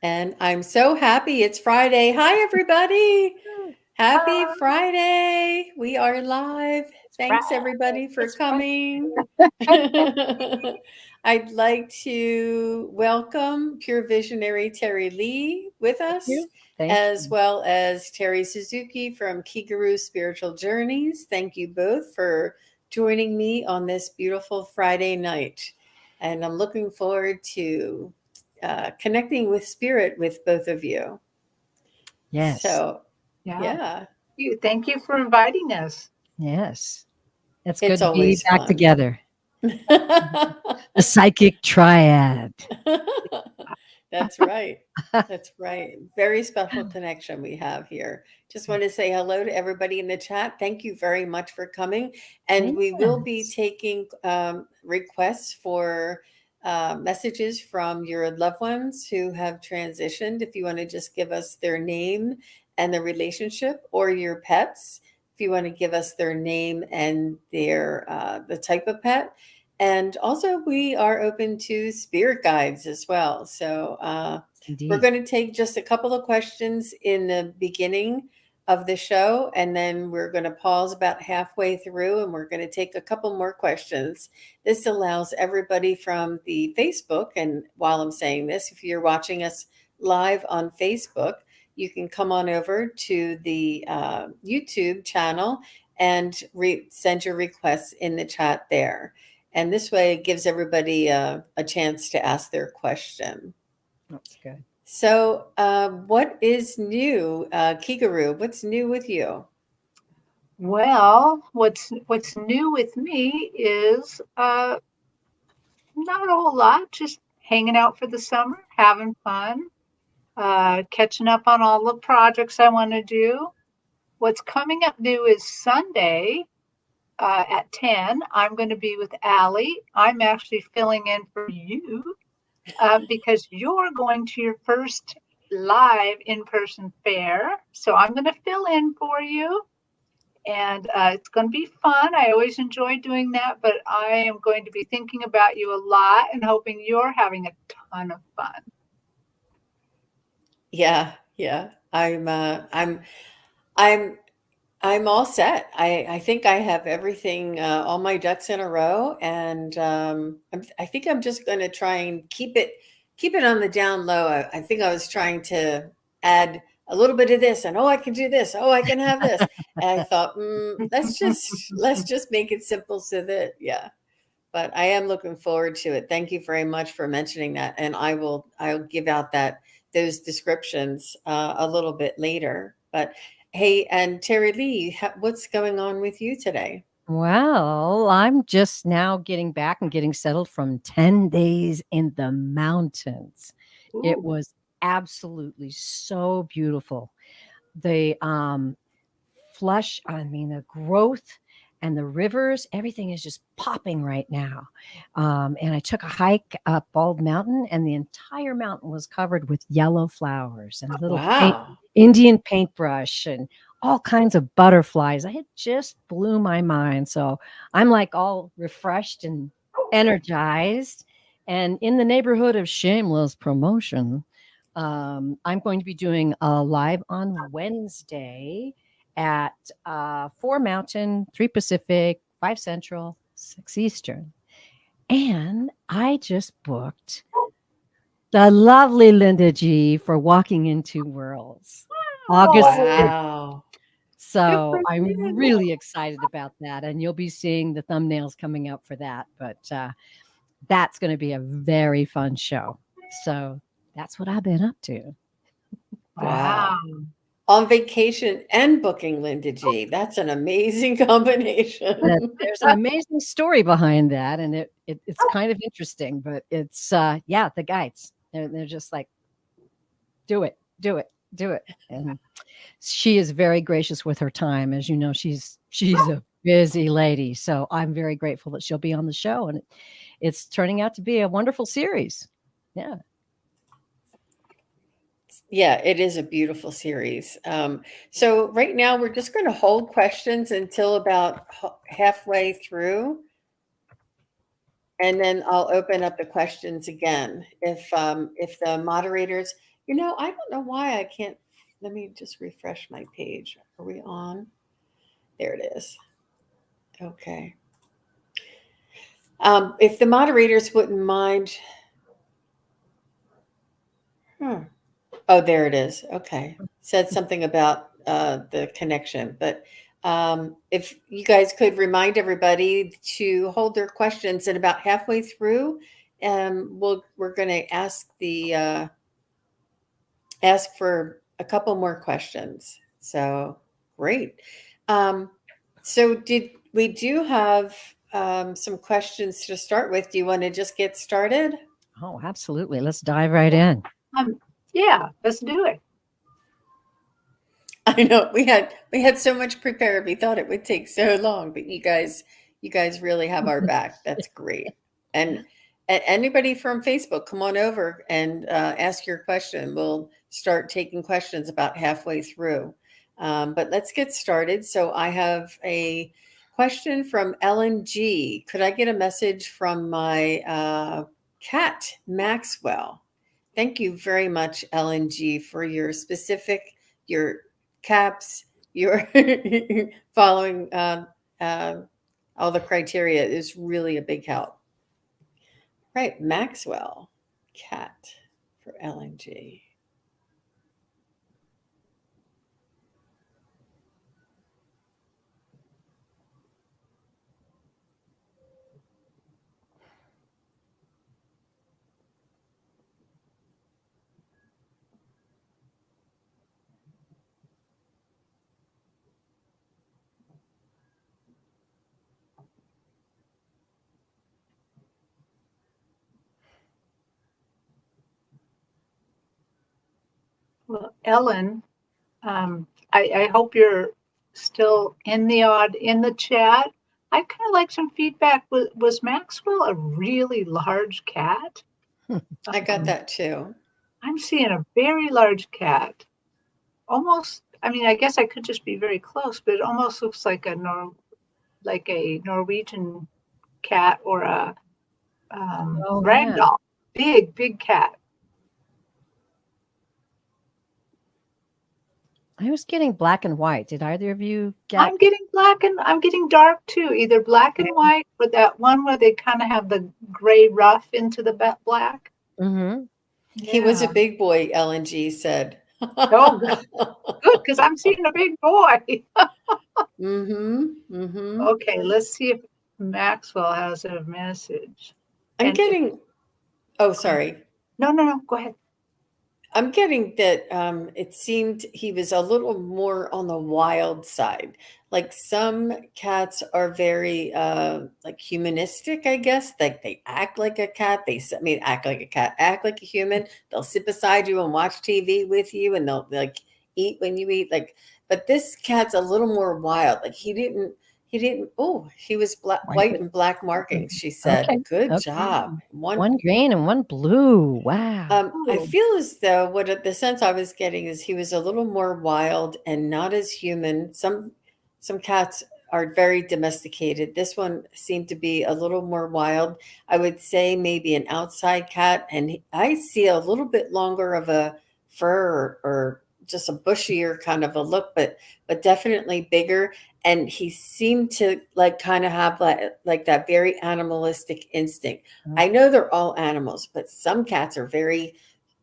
And I'm so happy it's Friday. Hi, everybody. Happy Hi, Friday. We are live. it's Thanks, Friday. everybody, for It's Friday. coming. I'd like to welcome Pure Visionary Terry Lee with Thank us, you. Thank as you. well as Terry Suzuki from Kigaru Spiritual Journeys. Thank you both for joining me on this beautiful Friday night. And I'm looking forward to connecting with spirit with both of you. Yes. So, Yeah. yeah, Thank you for inviting us. Yes. It's good it's to be always back fun. together. The psychic triad. That's right. That's right. Very special connection we have here. Just want to say hello to everybody in the chat. Thank you very much for coming. And we will be Yes. taking requests for messages from your loved ones who have transitioned. If you want to just give us their name and the relationship, or your pets, if you want to give us their name and their the type of pet. And also, we are open to spirit guides as well. So, we're Indeed. going to take just a couple of questions in the beginning of the show, and then we're going to pause about halfway through and we're going to take a couple more questions. This allows everybody from the Facebook, and while I'm saying this, if you're watching us live on Facebook, you can come on over to the YouTube channel and send your requests in the chat there. And this way it gives everybody a chance to ask their question. That's good. So, what is new, Kigaru? What's new with you? Well, what's new with me is not a whole lot. Just hanging out for the summer, having fun, catching up on all the projects I want to do. What's coming up new is Sunday at 10. I'm going to be with Allie. I'm actually filling in for you because you're going to your first live in-person fair. So I'm going to fill in for you. And it's going to be fun. I always enjoy doing that, but I am going to be thinking about you a lot and hoping you're having a ton of fun. Yeah, yeah. I'm I'm all set. I think I have everything, all my ducks in a row, and I think I'm just going to try and keep it on the down low. I think I was trying to add a little bit of this, and oh, I can do this. Oh, I can have this. And I thought, let's just make it simple so that yeah. But I am looking forward to it. Thank you very much for mentioning that, and I'll give out that those descriptions a little bit later. But hey, and Terry Lee, what's going on with you today? Well, I'm just now getting back and getting settled from 10 days in the mountains. It Ooh, was absolutely so beautiful. The flush, I mean, the growth and the rivers, everything is just popping right now. And I took a hike up Bald Mountain, and the entire mountain was covered with yellow flowers and little Wow. Indian paintbrush and all kinds of butterflies. It just blew my mind. So I'm like all refreshed and energized. And in the neighborhood of shameless promotion, I'm going to be doing a live on Wednesday at 4 Mountain, 3 Pacific, 5 Central, 6 Eastern. And I just booked the lovely Linda G for Walking into Worlds, August oh, 5th. Wow. good So for I'm you. really excited about that. And you'll be seeing the thumbnails coming up for that. But that's going to be a very fun show. So that's what I've been up to. Wow. Wow. On vacation and booking Linda G. That's an amazing combination. There's an amazing story behind that, and it's kind of interesting, but it's yeah, the guides. They're just like, do it, do it, do it. And she is very gracious with her time. As you know, she's a busy lady. So I'm very grateful that she'll be on the show, and it's turning out to be a wonderful series. Yeah. Yeah, it is a beautiful series. So right now we're just going to hold questions until about halfway through, and then I'll open up the questions again. If the moderators I don't know why I can't. Let me just refresh my page. Are we on? There it is. Okay. If the moderators wouldn't mind. Hmm. Oh, there it is. Okay. Said something about the connection, but if you guys could remind everybody to hold their questions, and about halfway through, we're going to ask for a couple more questions. So great. Um, so did we do have some questions to start with? Do you want to just get started? Oh, absolutely. Let's dive right in. Um, yeah, let's do it. I know we had so much prepared. We thought it would take so long, but you guys really have our back. That's great. And anybody from Facebook, come on over and ask your question. We'll start taking questions about halfway through. But let's get started. So I have a question from Ellen G. Could I get a message from my cat Maxwell? Thank you very much, Ellen G, for your caps, you're following uh, all the criteria is really a big help. Right, Maxwell, cat for LNG. Well, Ellen, I hope you're still in the chat. I kind of like some feedback. Was Maxwell a really large cat? I got that too. I'm seeing a very large cat. Almost, I mean, I guess I could just be very close, but it almost looks like like a Norwegian cat or a Oh, yeah. ragdoll. Big cat. I was getting black and white. Did either of you get? I'm getting dark too, either black and white or that one where they kind of have the gray rough into the black. Mm-hmm. He was a Yeah. big boy, LNG said. Oh, good, because I'm seeing a big boy. Mm-hmm. Mm-hmm. Okay, let's see if Maxwell has a message. I'm And if, getting, oh, sorry. no, go ahead. I'm getting that it seemed he was a little more on the wild side. Like some cats are very like humanistic, I guess. Like they act like a cat. I mean, act like a cat, act like a human. They'll sit beside you and watch TV with you, and they'll like eat when you eat. Like, but this cat's a little more wild. Like he didn't. Oh, he was white and black markings. She said, Okay. "Good Okay. job." One green and one blue. Wow. I Oh, feel as though the sense I was getting is he was a little more wild and not as human. Some cats are very domesticated. This one seemed to be a little more wild. I would say maybe an outside cat, and I see a little bit longer of a fur or just a bushier kind of a look, but definitely bigger. And he seemed to like kind of have like that very animalistic instinct. I know they're all animals, but some cats are very,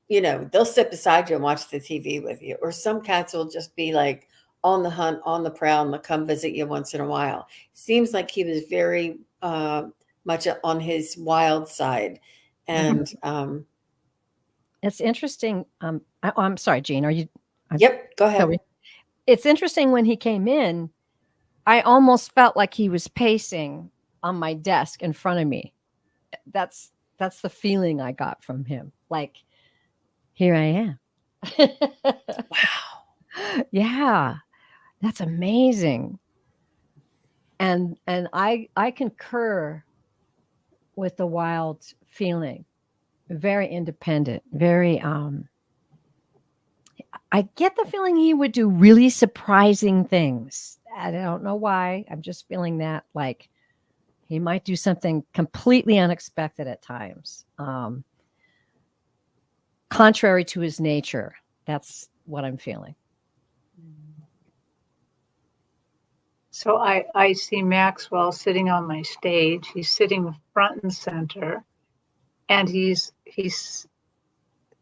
they'll sit beside you and watch the TV with you. Or some cats will just be like on the hunt, on the prowl, and they'll come visit you once in a while. Seems like he was very much on his wild side. And It's interesting. I'm sorry, Jean. Are you? yep, go ahead. It's interesting when he came in. I almost felt like he was pacing on my desk in front of me. That's the feeling I got from him. Like, here I am. Wow. Yeah, that's amazing. And I concur with the wild feeling. Very independent. Very I get the feeling he would do really surprising things. I don't know why. I'm just feeling that like he might do something completely unexpected at times. contrary to his nature. That's what I'm feeling. So I see Maxwell sitting on my stage. He's sitting front and center, and he's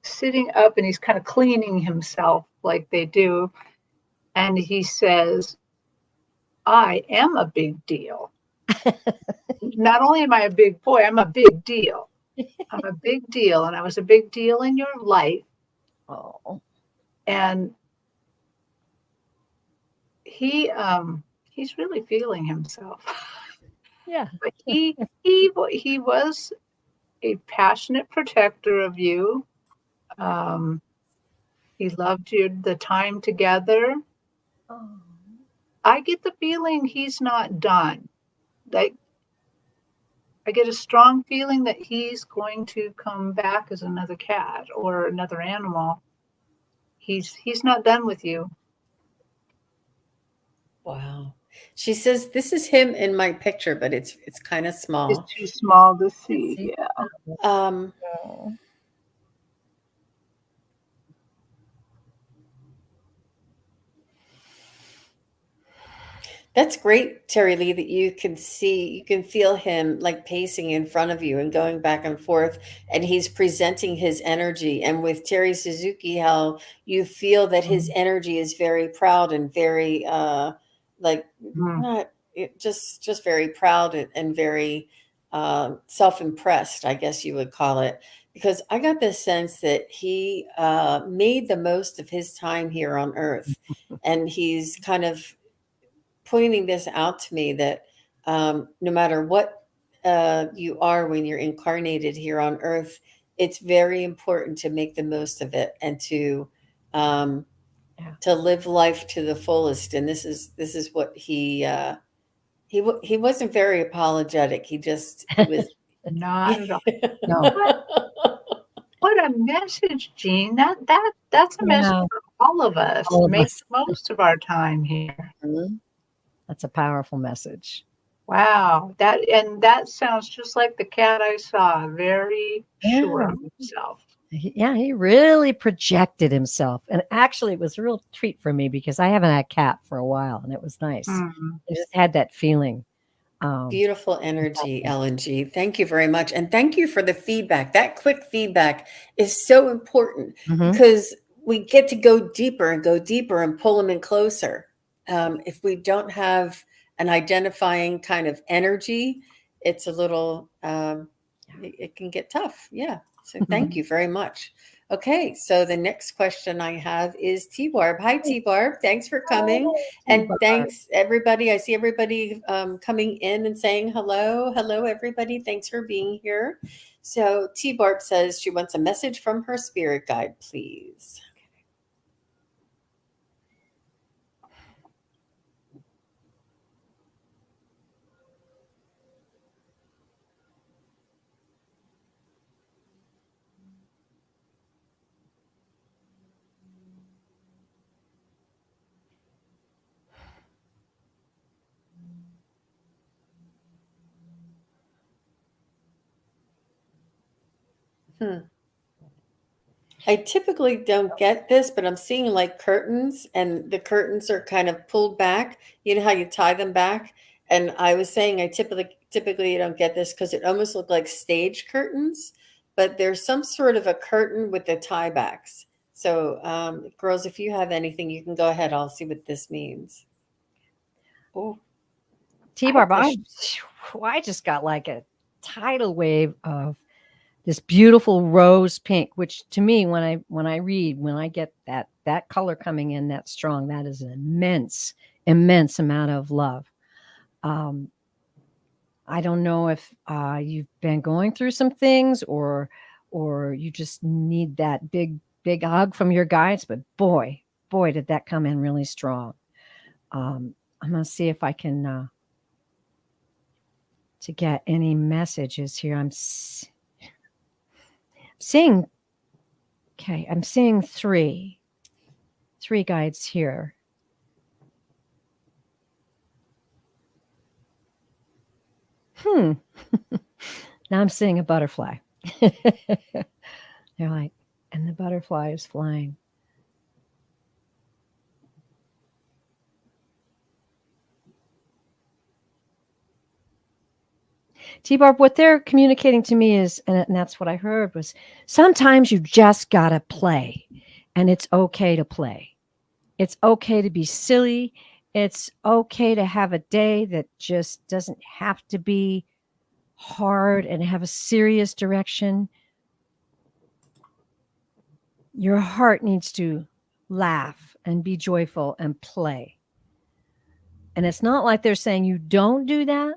sitting up and he's kind of cleaning himself like they do. And he says, I am a big deal. Not only am I a big boy, I'm a big deal. I'm a big deal. And I was a big deal in your life. Oh, And he's really feeling himself. yeah. But he was a passionate protector of you. He loved you the time together. Oh. I get the feeling he's not done. Like I get a strong feeling that he's going to come back as another cat or another animal. He's not done with you. Wow. She says this is him in my picture, but it's kind of It's small. too small to Let's see. see. Yeah. Um, Oh. That's great, Terry Lee, that you can feel him like pacing in front of you and going back and forth, and he's presenting his energy. And with Terry Suzuki, how you feel that his energy is very proud and very, like, Mhm. not just very proud and very self-impressed, I guess you would call it. Because I got the sense that he made the most of his time here on Earth, and he's kind of pointing this out to me that no matter what you are when you're incarnated here on earth, it's very important to make the most of it and um, Yeah. to live life to the fullest. And this is what he wasn't very apologetic. He was. Not at all. No. What a message, Jean. That's a message Yeah. for all of us. All of Make us. the most of our time here. Mhm. That's a powerful message. Wow. That sounds just like the cat I saw, very sure Yeah. of himself. He really projected himself. And actually, it was a real treat for me because I haven't had a cat for a while, and it was nice. Mm. I just had that feeling. Beautiful energy, LNG. Thank you very much. And thank you for the feedback. That quick feedback is so important Mhm. because we get to go deeper and pull them in closer. If we don't have an identifying kind of energy, it's a little, it can get tough. Yeah. So thank you very much. Okay. So the next question I have is T Barb. Hi, T Barb. Thanks for coming. And thanks, everybody. I see everybody coming in and saying hello. Hello, everybody. Thanks for being here. So, T Barb says she wants a message from her spirit guide, please. Hmm. I typically don't get this, but I'm seeing like curtains, and the curtains are kind of pulled back. You know how you tie them back? And I was saying I typically don't get this because it almost looked like stage curtains, but there's some sort of a curtain with the tie backs. So, girls, if you have anything, you can go ahead. I'll see what this means. Oh, T-Barb, I just got like a tidal wave of this beautiful rose pink, which to me, when I get that color coming in that strong, that is an immense amount of love. I don't know if you've been going through some things, or you just need that big hug from your guides, but boy, did that come in really strong. I'm gonna see if I can to get any messages here. Seeing, okay, I'm seeing three guides here. Now I'm seeing a butterfly. They're like, And the butterfly is flying. T-Barb, what they're communicating to me is, and that's what I heard, was sometimes you just got to play, and it's okay to play. It's okay to be silly. It's okay to have a day that just doesn't have to be hard and have a serious direction. Your heart needs to laugh and be joyful and play. And it's not like they're saying you don't do that,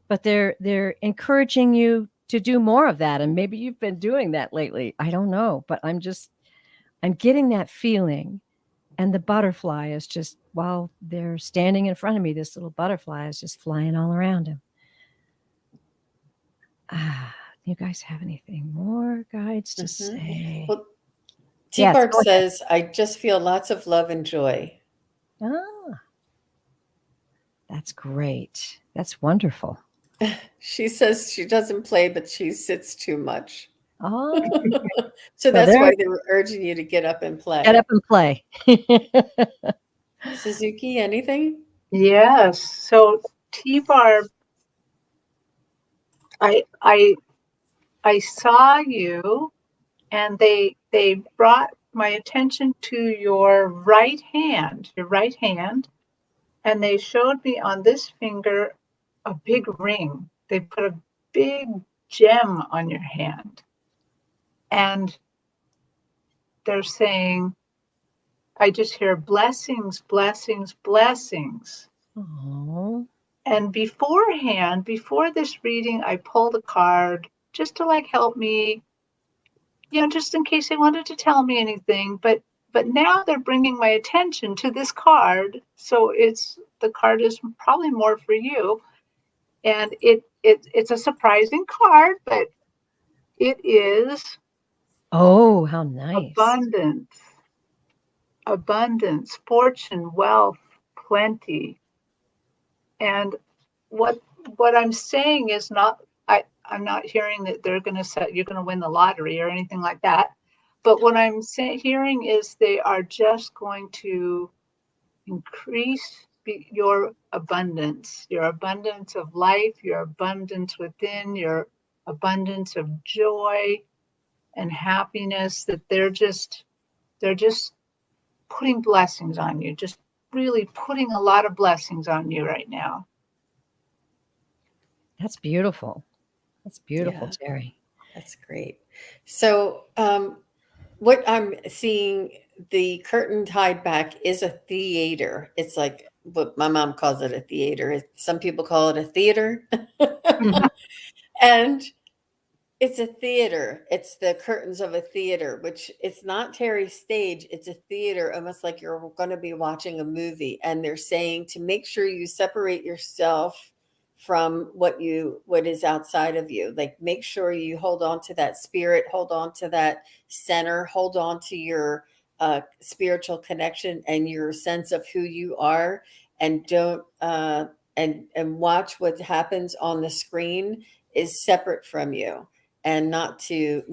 but they're encouraging you to do more of that. And maybe you've been doing that lately. I don't know, but I'm getting that feeling. And the butterfly is just, while they're standing in front of me, this little butterfly is just flying all around him. You guys have anything more guides to say? Well, Yes, T-Barb go ahead. says, I just feel lots of love and joy. That's great. That's wonderful. She says she doesn't play, but she sits too much. Oh, So that's why they were urging you to get up and play. get up and play. Suzuki, anything? Yes. So T-Barb, I saw you, and they brought my attention to your right hand, and they showed me on this finger a big ring. They put a big gem on your hand, and they're saying, I just hear blessings, blessings, blessings. Oh. And beforehand, before this reading, I pulled a card just to like help me, just in case they wanted to tell me anything. But now they're bringing my attention to this card. So the card is probably more for you. And it's a surprising card, but it is Oh, how nice. Abundance, fortune, wealth, plenty. And what I'm saying is not, I'm not hearing that you're going to win the lottery or anything like that. But what I'm hearing is they are just going to increase your abundance of life, your abundance within, your abundance of joy and happiness, that they're just putting blessings on you, just really putting a lot of blessings on you right now. That's beautiful. That's beautiful, Yeah. Terri. That's great. So what I'm seeing, the curtain tied back is a theater. It's like what my mom calls it, a theater. Some people call it a theater. And it's a theater. It's the curtains of a theater, which it's not Terry's stage. It's a theater, almost like you're going to be watching a movie. And they're saying to make sure you separate yourself from what is outside of you. Like make sure you hold on to that spirit, hold on to that center, hold on to your spiritual connection and your sense of who you are, and don't and watch what happens on the screen is separate from you, and not to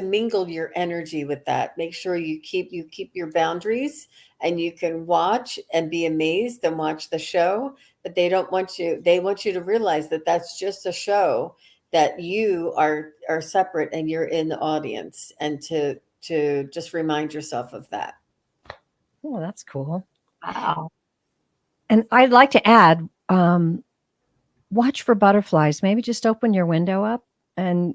mingle your energy with that. Make sure you keep your boundaries, and you can watch and be amazed and watch the show, but they want you to realize that that's just a show, that you are separate and you're in the audience, and to just remind yourself of that. Oh, that's cool. Wow. And I'd like to add, watch for butterflies. Maybe just open your window up and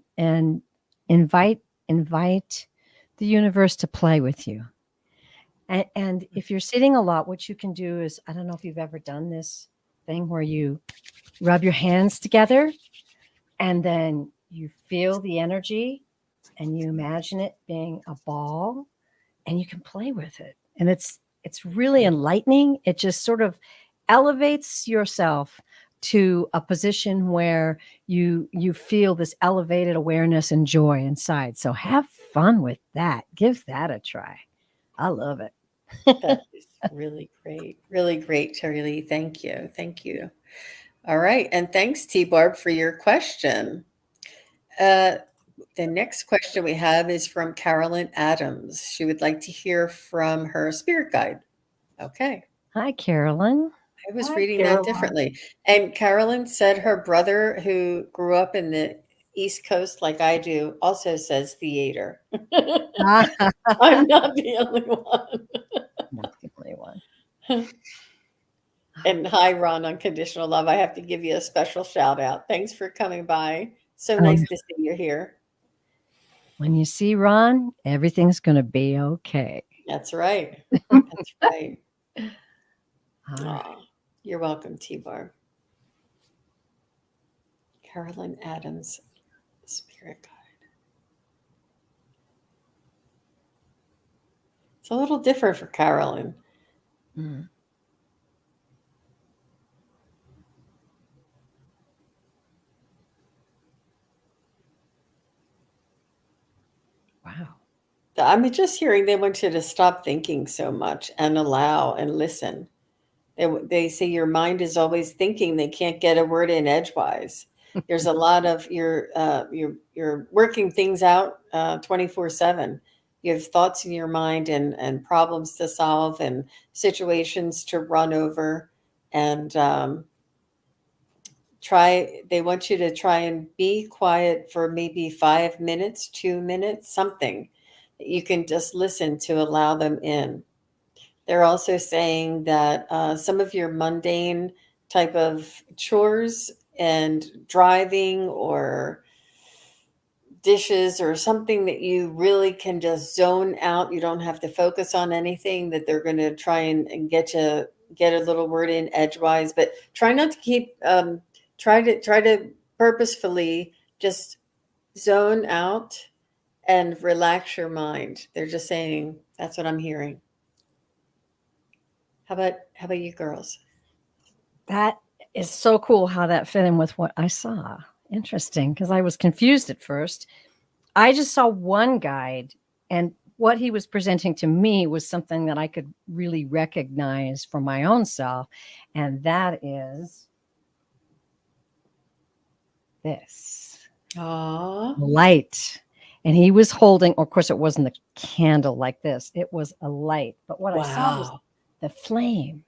invite the universe to play with you. And if you're sitting a lot, what you can do is, I don't know if you've ever done this thing where you rub your hands together and then you feel the energy and you imagine it being a ball and you can play with it. And it's really enlightening. It just sort of elevates yourself to a position where you feel this elevated awareness and joy inside. So have fun with that. Give that a try. I love it. That is really great, Terry Lee. Thank you. All right, and thanks, T Barb, for your question. The next question we have is from Carolyn Adams. She would like to hear from her spirit guide. Okay. Hi, Carolyn. I was Hi, reading that Caroline. differently. And Carolyn said her brother, who grew up in the East Coast like I do, also says theater. I'm not the only one. Not the only one. And hi, Ron, Unconditional Love. I have to give you a special shout out. Thanks for coming by. So nice to see you here. When you see Ron, everything's going to be okay. That's right. That's right. Right. Aw, you're welcome, T-Bar. Carolyn Adams, Spirit Guide. It's a little different for Carolyn. Mm. Wow. I'm just hearing they want you to stop thinking so much and allow and listen. They say your mind is always thinking. They can't get a word in edgewise. There's a lot of you're working things out 24/7. You have thoughts in your mind and problems to solve and situations to run over and they want you to try and be quiet for maybe 5 minutes, 2 minutes, something that you can just listen to allow them in. They're also saying that some of your mundane type of chores and driving or dishes or something that you really can just zone out, you don't have to focus on anything, that they're going to try and get a little word in edgewise, but try not to keep try to purposefully just zone out and relax your mind. They're just saying that's what I'm hearing. How about you girls? That is so cool how that fit in with what I saw. Interesting, because I was confused at first. I just saw one guide, and what he was presenting to me was something that I could really recognize for my own self, and that is this light. And he was holding, of course, it wasn't a candle like this, it was a light. But what I saw was the flame.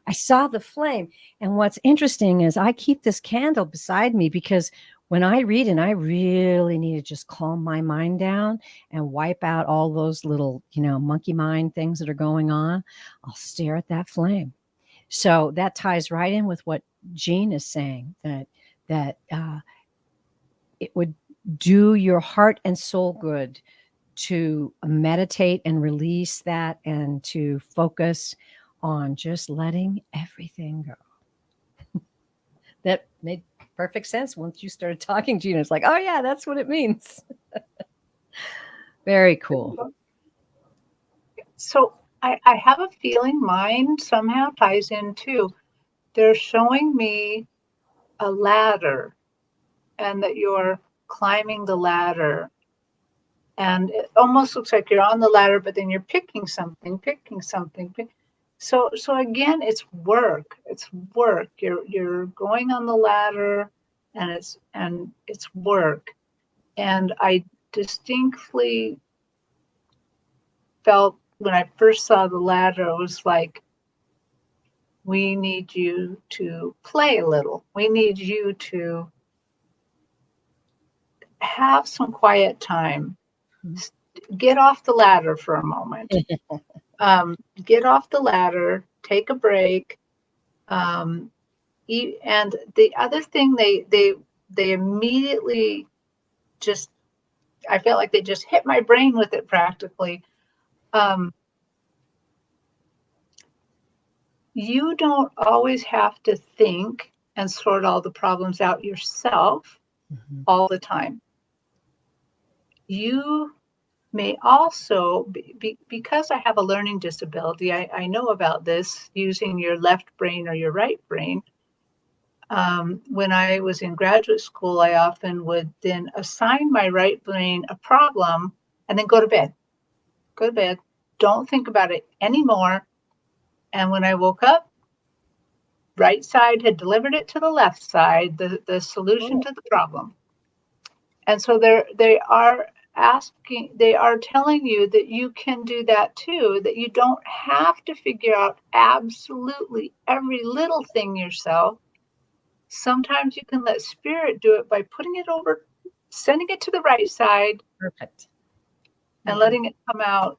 I saw the flame. And what's interesting is I keep this candle beside me because when I read and I really need to just calm my mind down and wipe out all those little, monkey mind things that are going on, I'll stare at that flame. So that ties right in with what Jean is saying, that it would do your heart and soul good to meditate and release that and to focus on just letting everything go. That made perfect sense once you started talking, Gina. It's like, oh yeah, that's what it means. Very cool. So I have a feeling mine somehow ties in too. They're showing me a ladder and that you're climbing the ladder. And it almost looks like you're on the ladder, but then you're picking something. So again, it's work. It's work. You're going on the ladder, and it's work. And I distinctly felt when I first saw the ladder, it was like, we need you to play a little. We need you to have some quiet time. Get off the ladder for a moment. Get off the ladder, take a break. And the other thing they immediately just, I felt like they just hit my brain with it practically. You don't always have to think and sort all the problems out yourself all the time. You may also, because I have a learning disability, I know about this, using your left brain or your right brain. When I was in graduate school, I often would then assign my right brain a problem and then go to bed. Don't think about it anymore. And when I woke up, right side had delivered it to the left side, the solution to the problem. And so they are telling you that you can do that too, that you don't have to figure out absolutely every little thing yourself. Sometimes you can let spirit do it by putting it over, sending it to the right side Perfect. and letting it come out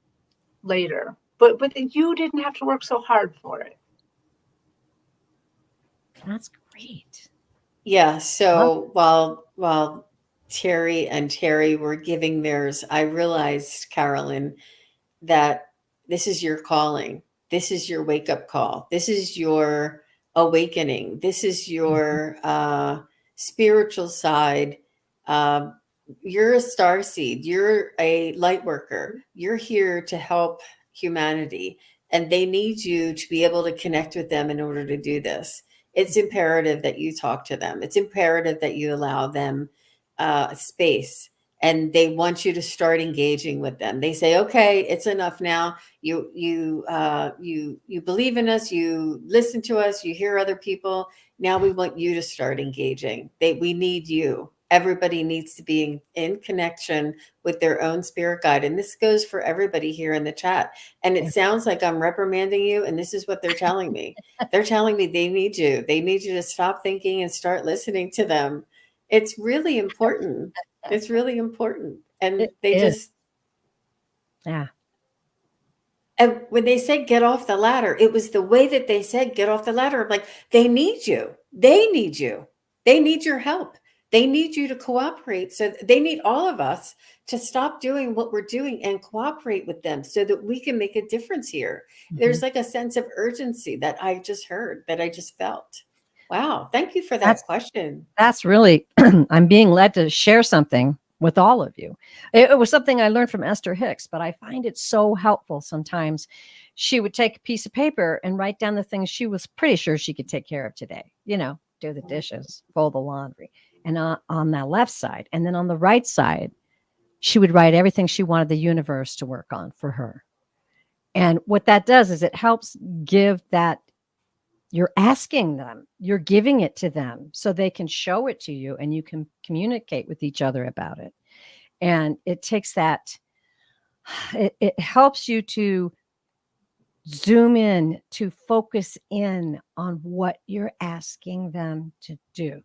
later. But you didn't have to work so hard for it. That's great. Yeah. So while Terry and Terry were giving theirs, I realized, Carolyn, that this is your calling. This is your wake up call. This is your awakening. This is your spiritual side. Uh, you're a star seed. You're a light worker. You're here to help humanity, and they need you to be able to connect with them in order to do this. It's imperative that you talk to them. It's imperative that you allow them space, and they want you to start engaging with them. They say, "Okay, it's enough now. You believe in us. You listen to us. You hear other people. Now we want you to start engaging. We need you. Everybody needs to be in connection with their own spirit guide, and this goes for everybody here in the chat. And it sounds like I'm reprimanding you, and this is what they're telling me. They're telling me they need you. They need you to stop thinking and start listening to them. It's really important. It's really important. And It they is. just, Yeah. and when they said get off the ladder, it was the way that they said get off the ladder. I'm like, they need you. They need you. They need your help. They need you to cooperate. So they need all of us to stop doing what we're doing and cooperate with them so that we can make a difference here. There's like a sense of urgency that I just heard, that I just felt. Wow. Thank you for that question. That's really, I'm being led to share something with all of you. It was something I learned from Esther Hicks, but I find it so helpful sometimes. She would take a piece of paper and write down the things she was pretty sure she could take care of today. Do the dishes, fold the laundry, and on that left side. And then on the right side, she would write everything she wanted the universe to work on for her. And what that does is it helps give that. You're asking them, you're giving it to them so they can show it to you and you can communicate with each other about it. And it takes that, it helps you to zoom in, to focus in on what you're asking them to do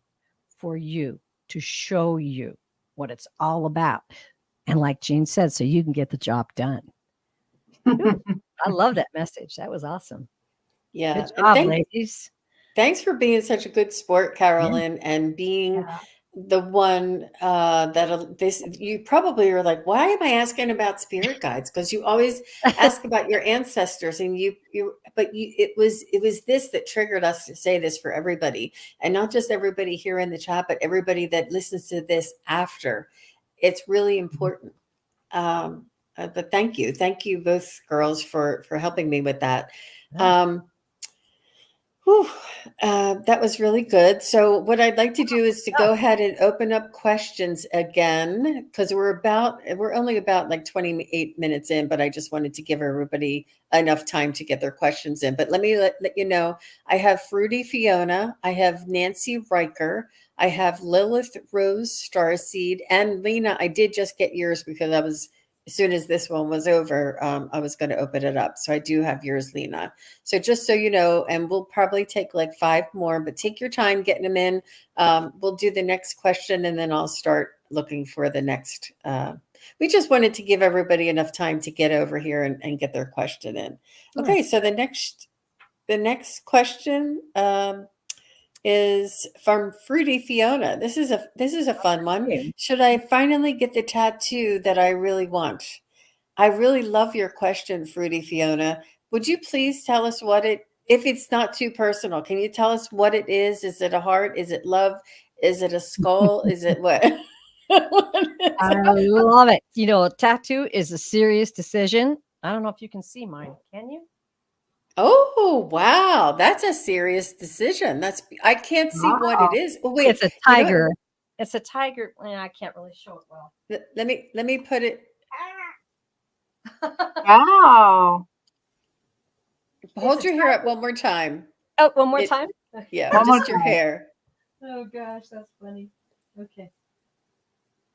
for you, to show you what it's all about. And like Jean said, so you can get the job done. Ooh, I love that message. That was awesome. Yeah. Good And job, ladies. thanks for being such a good sport, Carolyn, and being the one this. You probably are like, why am I asking about spirit guides? Because you always ask about your ancestors, and it was this that triggered us to say this for everybody, and not just everybody here in the chat, but everybody that listens to this after. It's really important. But thank you both girls for helping me with that. Whew, that was really good. So what I'd like to do is to go ahead and open up questions again, because we're only about like 28 minutes in, but I just wanted to give everybody enough time to get their questions in. But let me let you know, I have Fruity Fiona, I have Nancy Riker, I have Lilith Rose Starseed, and Lena. I did just get yours because as soon as this one was over, I was going to open it up. So I do have yours, Lena. So just so you know, and we'll probably take like 5 more, but take your time getting them in. We'll do the next question and then I'll start looking for the next. We just wanted to give everybody enough time to get over here and get their question in. Okay, so the next question is from Fruity Fiona. This is a fun one. Should I finally get the tattoo that I really want? I really love your question, Fruity Fiona. Would you please tell us if it's not too personal, can you tell us what it is? Is it a heart? Is it love? Is it a skull? Is it what? I love it. A tattoo is a serious decision. I don't know if you can see mine. Can you? Oh, wow. That's a serious decision. I can't see what it is. Oh, wait. It's a tiger. It's a tiger. I can't really show it well. Let me put it. Wow. Hold your hair up one more time. Oh, one more time? Yeah, just your hair. Oh, gosh, that's funny. Okay.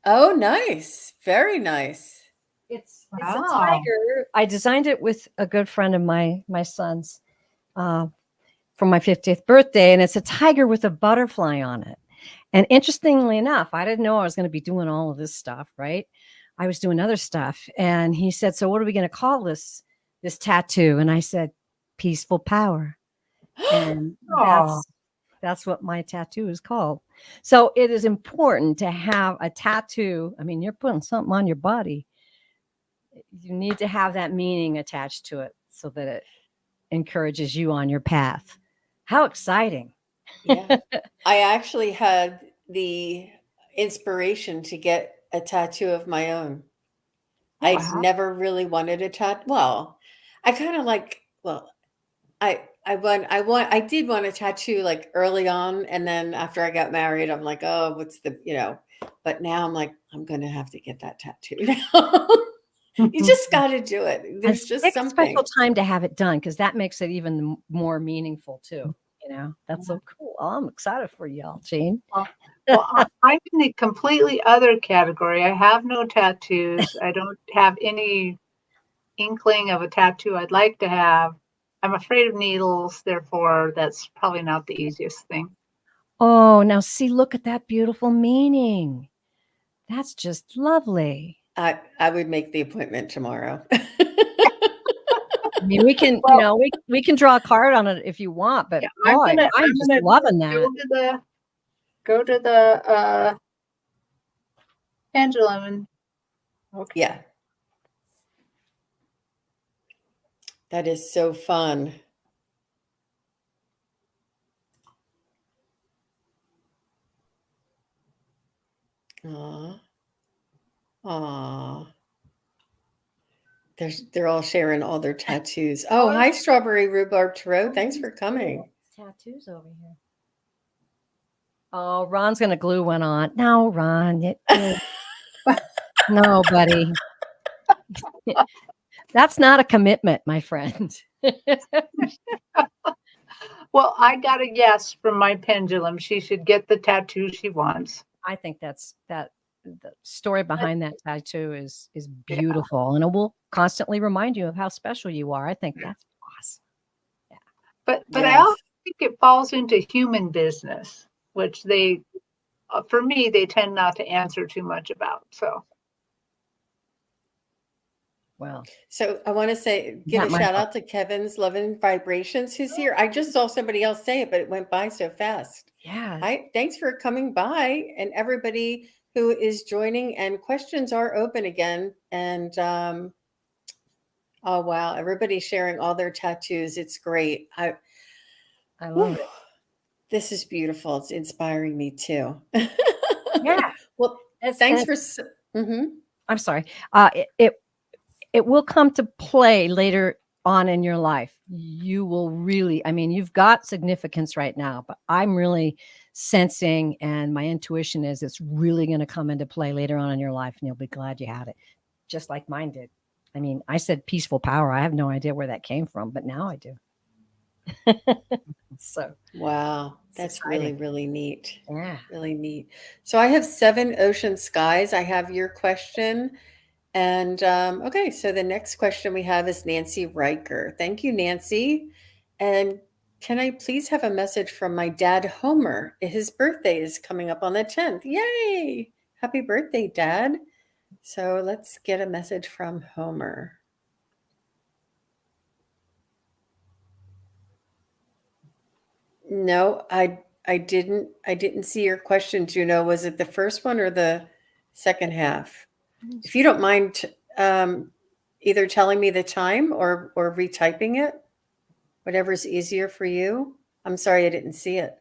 Oh, nice. Very nice. It's a Wow. tiger. I designed it with a good friend of my son's uh, for my 50th birthday, and it's a tiger with a butterfly on it. And interestingly enough, I didn't know I was going to be doing all of this stuff, right? I was doing other stuff, and he said, "So what are we going to call this tattoo?" And I said, "Peaceful Power." And Oh, that's what my tattoo is called. So it is important to have a tattoo. I mean, you're putting something on your body. You need to have that meaning attached to it so that it encourages you on your path. How exciting. Yeah. I actually had the inspiration to get a tattoo of my own. I'd wow. never really wanted a tattoo. Well, I kind of like, well, I did want a tattoo like early on, and then after I got married, I'm like, oh, what's the, but now I'm like, I'm gonna have to get that tattoo now. You just got to do it. And There's just pick a special something. time to have it done because that makes it even more meaningful too. That's so cool. Oh, I'm excited for y'all, Jane. Well, I'm in the completely other category. I have no tattoos. I don't have any inkling of a tattoo I'd like to have. I'm afraid of needles, therefore, that's probably not the easiest thing. Oh, now see, look at that beautiful meaning. That's just lovely. I would make the appointment tomorrow. I mean, we can, Well, we can draw a card on it if you want, but yeah, boy, I'm I'm just gonna loving that. go to the pendulum and okay. Yeah, that is so fun. Aw, aw. They're all sharing all their tattoos. Oh, Oh, hi, Strawberry Rhubarb Tarot. Thanks for coming. Tattoos over here. Oh, Ron's gonna glue one on. No, Ron, no, buddy. That's not a commitment, my friend. well, I got a yes from my pendulum. She should get the tattoo she wants. I think that the story behind that tattoo is Yeah. beautiful, and it will constantly remind you of how special you are. I think that's awesome. Yeah. But I also Yes. think it falls into human business, which for me, they tend not to answer too much about. So, Well, So I want to give a not my shout fault. out to Kevin's Love and Vibrations who's here. I just saw somebody else say it, but it went by so fast. Yeah, Hi, thanks for coming by, and everybody who is joining. And questions are open again. And oh wow, everybody's sharing all their tattoos. It's great. I love Whew, it. this is beautiful. It's inspiring me too. Yeah, Well, it's thanks and for. I'm sorry. It will come to play later on in your life. You will really, I mean, you've got significance right now, but I'm really sensing, and my intuition is it's really going to come into play later on in your life, and you'll be glad you had it, just like mine did. I mean, I said peaceful power. I have no idea where that came from, but now I do. So Wow, it's that's exciting. really, really neat. Yeah. Really neat. So I have seven ocean skies. I have your question. And okay, so the next question we have is Nancy Riker. Thank you, Nancy. And can I please have a message from my dad, Homer? His birthday is coming up on the 10th. Yay! Happy birthday, Dad. So let's get a message from Homer. No, I didn't see your question, Juno. Was it the first one or the second half? If you don't mind either telling me the time or retyping it, whatever's easier for you. I'm sorry I didn't see it.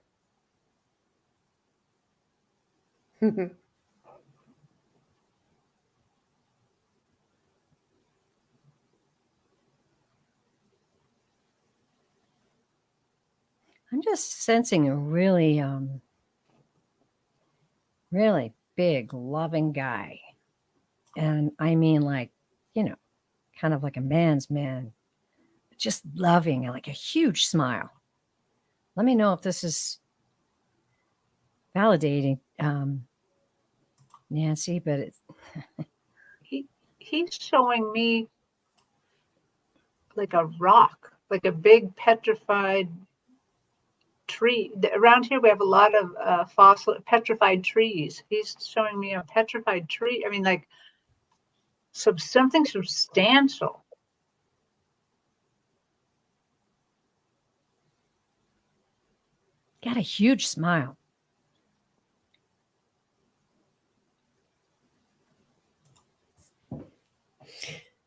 I'm just sensing a really, really big, loving guy. And I mean, like, you know, kind of like a man's man, just loving and like a huge smile. Let me know if this is validating Nancy, but it's He's showing me like a rock, like a big petrified tree. Around here, we have a lot of fossil petrified trees. He's showing me a petrified tree. I mean, like something substantial. got a huge smile.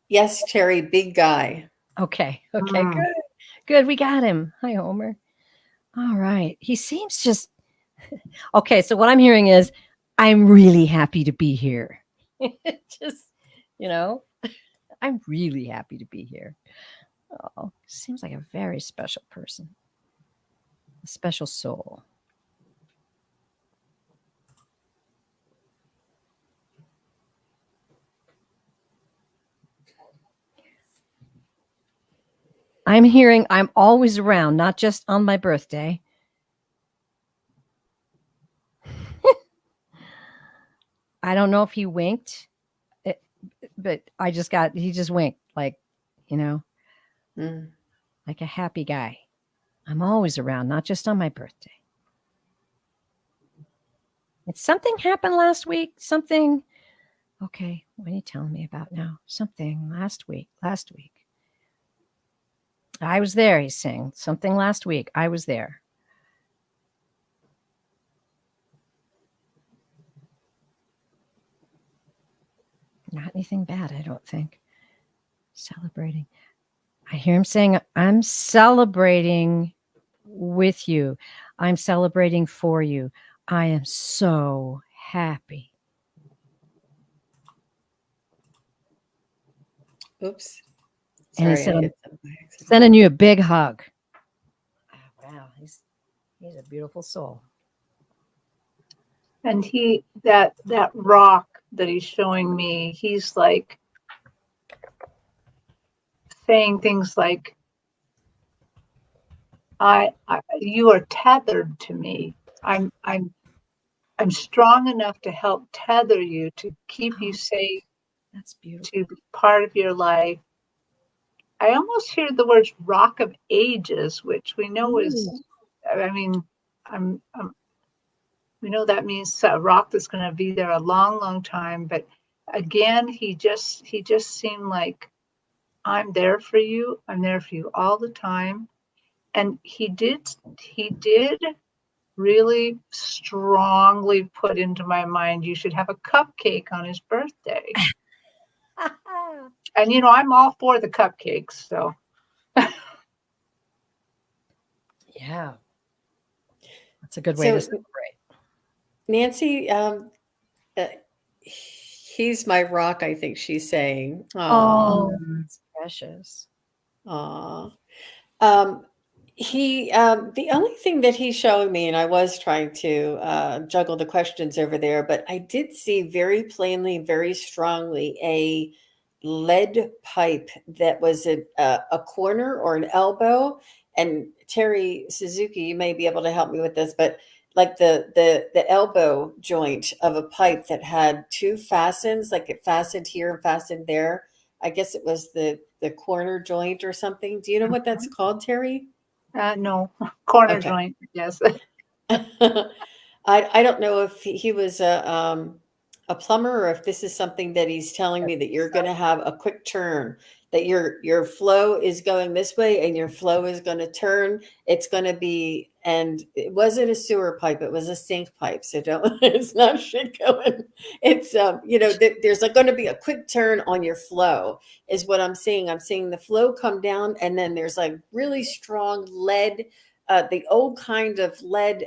Yes, Terri, big guy. Okay. Mm. Good. Good. We got him. Hi, Homer. All right. He seems just okay. So what I'm hearing is I'm really happy to be here. Just, you know, I'm really happy to be here. Oh, seems like a very special person, a special soul. I'm hearing I'm always around, not just on my birthday. I don't know if he winked, but he just winked like, you know, Mm. like a happy guy. I'm always around, not just on my birthday. It's something happened last week. Something. Okay, what are you telling me about now? Something last week. Last week. I was there, he's saying. Something last week. I was there. Not anything bad, I don't think. Celebrating. I hear him saying, I'm celebrating with you. I'm celebrating for you. I am so happy. Oops. And he Sorry, I said, I'm hit something by accident. sending you a big hug. Oh, wow, he's a beautiful soul. And that rock that he's showing me, he's like saying things like, you are tethered to me. I'm strong enough to help tether you, to keep you safe, That's beautiful. to be part of your life. I almost hear the words rock of ages, which we know is, I mean, we know that means a rock that's going to be there a long, long time. But again, he just seemed like, I'm there for you. I'm there for you all the time. And he did really strongly put into my mind, you should have a cupcake on his birthday. And I'm all for the cupcakes, so. Yeah. That's a good way to celebrate. Nancy, he's my rock, I think she's saying. Oh, that's precious. Aw. The only thing that he's showing me, and I was trying to juggle the questions over there, but I did see very plainly, very strongly a lead pipe that was a corner or an elbow. And Terri Suzuki, you may be able to help me with this, but like the elbow joint of a pipe that had two fastens, like it fastened here and fastened there. I guess it was the corner joint or something. Do you know what that's called, Terri? No, corner Okay. joint, yes. I don't know if he was a plumber or if this is something that he's telling me that you're going to have a quick turn, that your flow is going this way and your flow is going to turn. It's going to be, and it wasn't a sewer pipe, it was a sink pipe. So don't, it's not shit going. It's, there's like going to be a quick turn on your flow is what I'm seeing. I'm seeing the flow come down and then there's like really strong lead, the old kind of lead,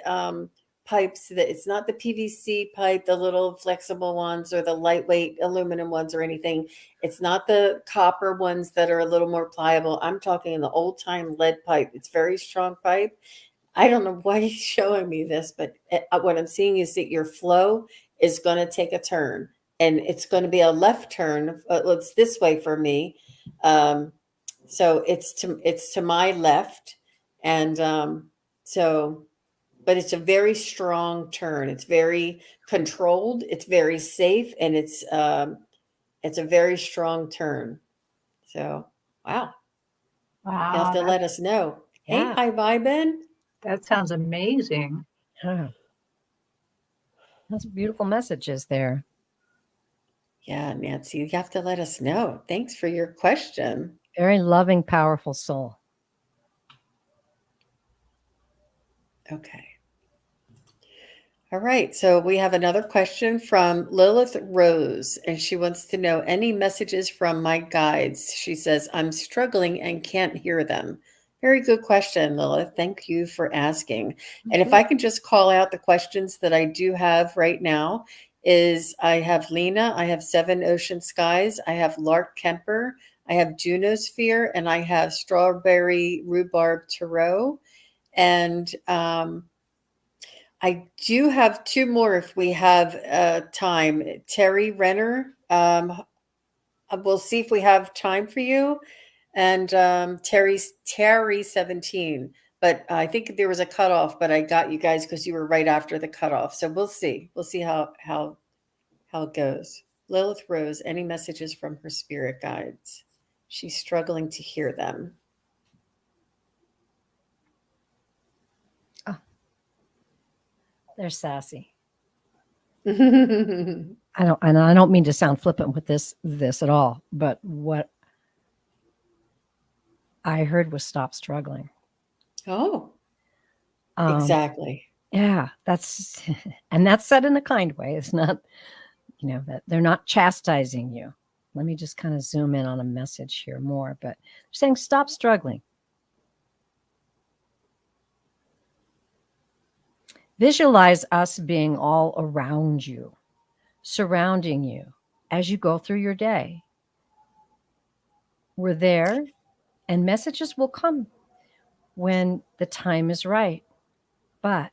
pipes that it's not the PVC pipe, the little flexible ones or the lightweight aluminum ones or anything. It's not the copper ones that are a little more pliable. I'm talking the old time lead pipe. It's very strong pipe. I don't know why he's showing me this, but what I'm seeing is that your flow is going to take a turn and it's going to be a left turn. It's this way for me. So it's to my left. And so but it's a very strong turn. It's very controlled. It's very safe, and it's a very strong turn. So, wow, you have Wow, to let us know. Hey, Yeah. hi, Vibin. that sounds amazing. Huh. That's beautiful messages there. Yeah, Nancy, you have to let us know. Thanks for your question. Very loving, powerful soul. Okay. All right. So we have another question from Lilith Rose, and she wants to know any messages from my guides. She says, I'm struggling and can't hear them. Very good question, Lilith. Thank you for asking. And if I can just call out the questions that I do have right now, is I have Lena, I have Seven Ocean Skies, I have Lark Kemper, I have Junosphere, and I have Strawberry Rhubarb Tarot. And I do have two more if we have time. Terry Renner, we'll see if we have time for you. And Terry 17. But I think there was a cutoff, but I got you guys because you were right after the cutoff. So we'll see. We'll see how it goes. Lilith Rose, any messages from her spirit guides? She's struggling to hear them. Oh, they're sassy. Oh, I don't mean to sound flippant with this at all, but what I heard was stop struggling. exactly. Yeah, that's and that's said in a kind way. It's not, that they're not chastising you. Let me just kind of zoom in on a message here more, but they're saying stop struggling. Visualize us being all around you, surrounding you as you go through your day. We're there, and messages will come when the time is right. But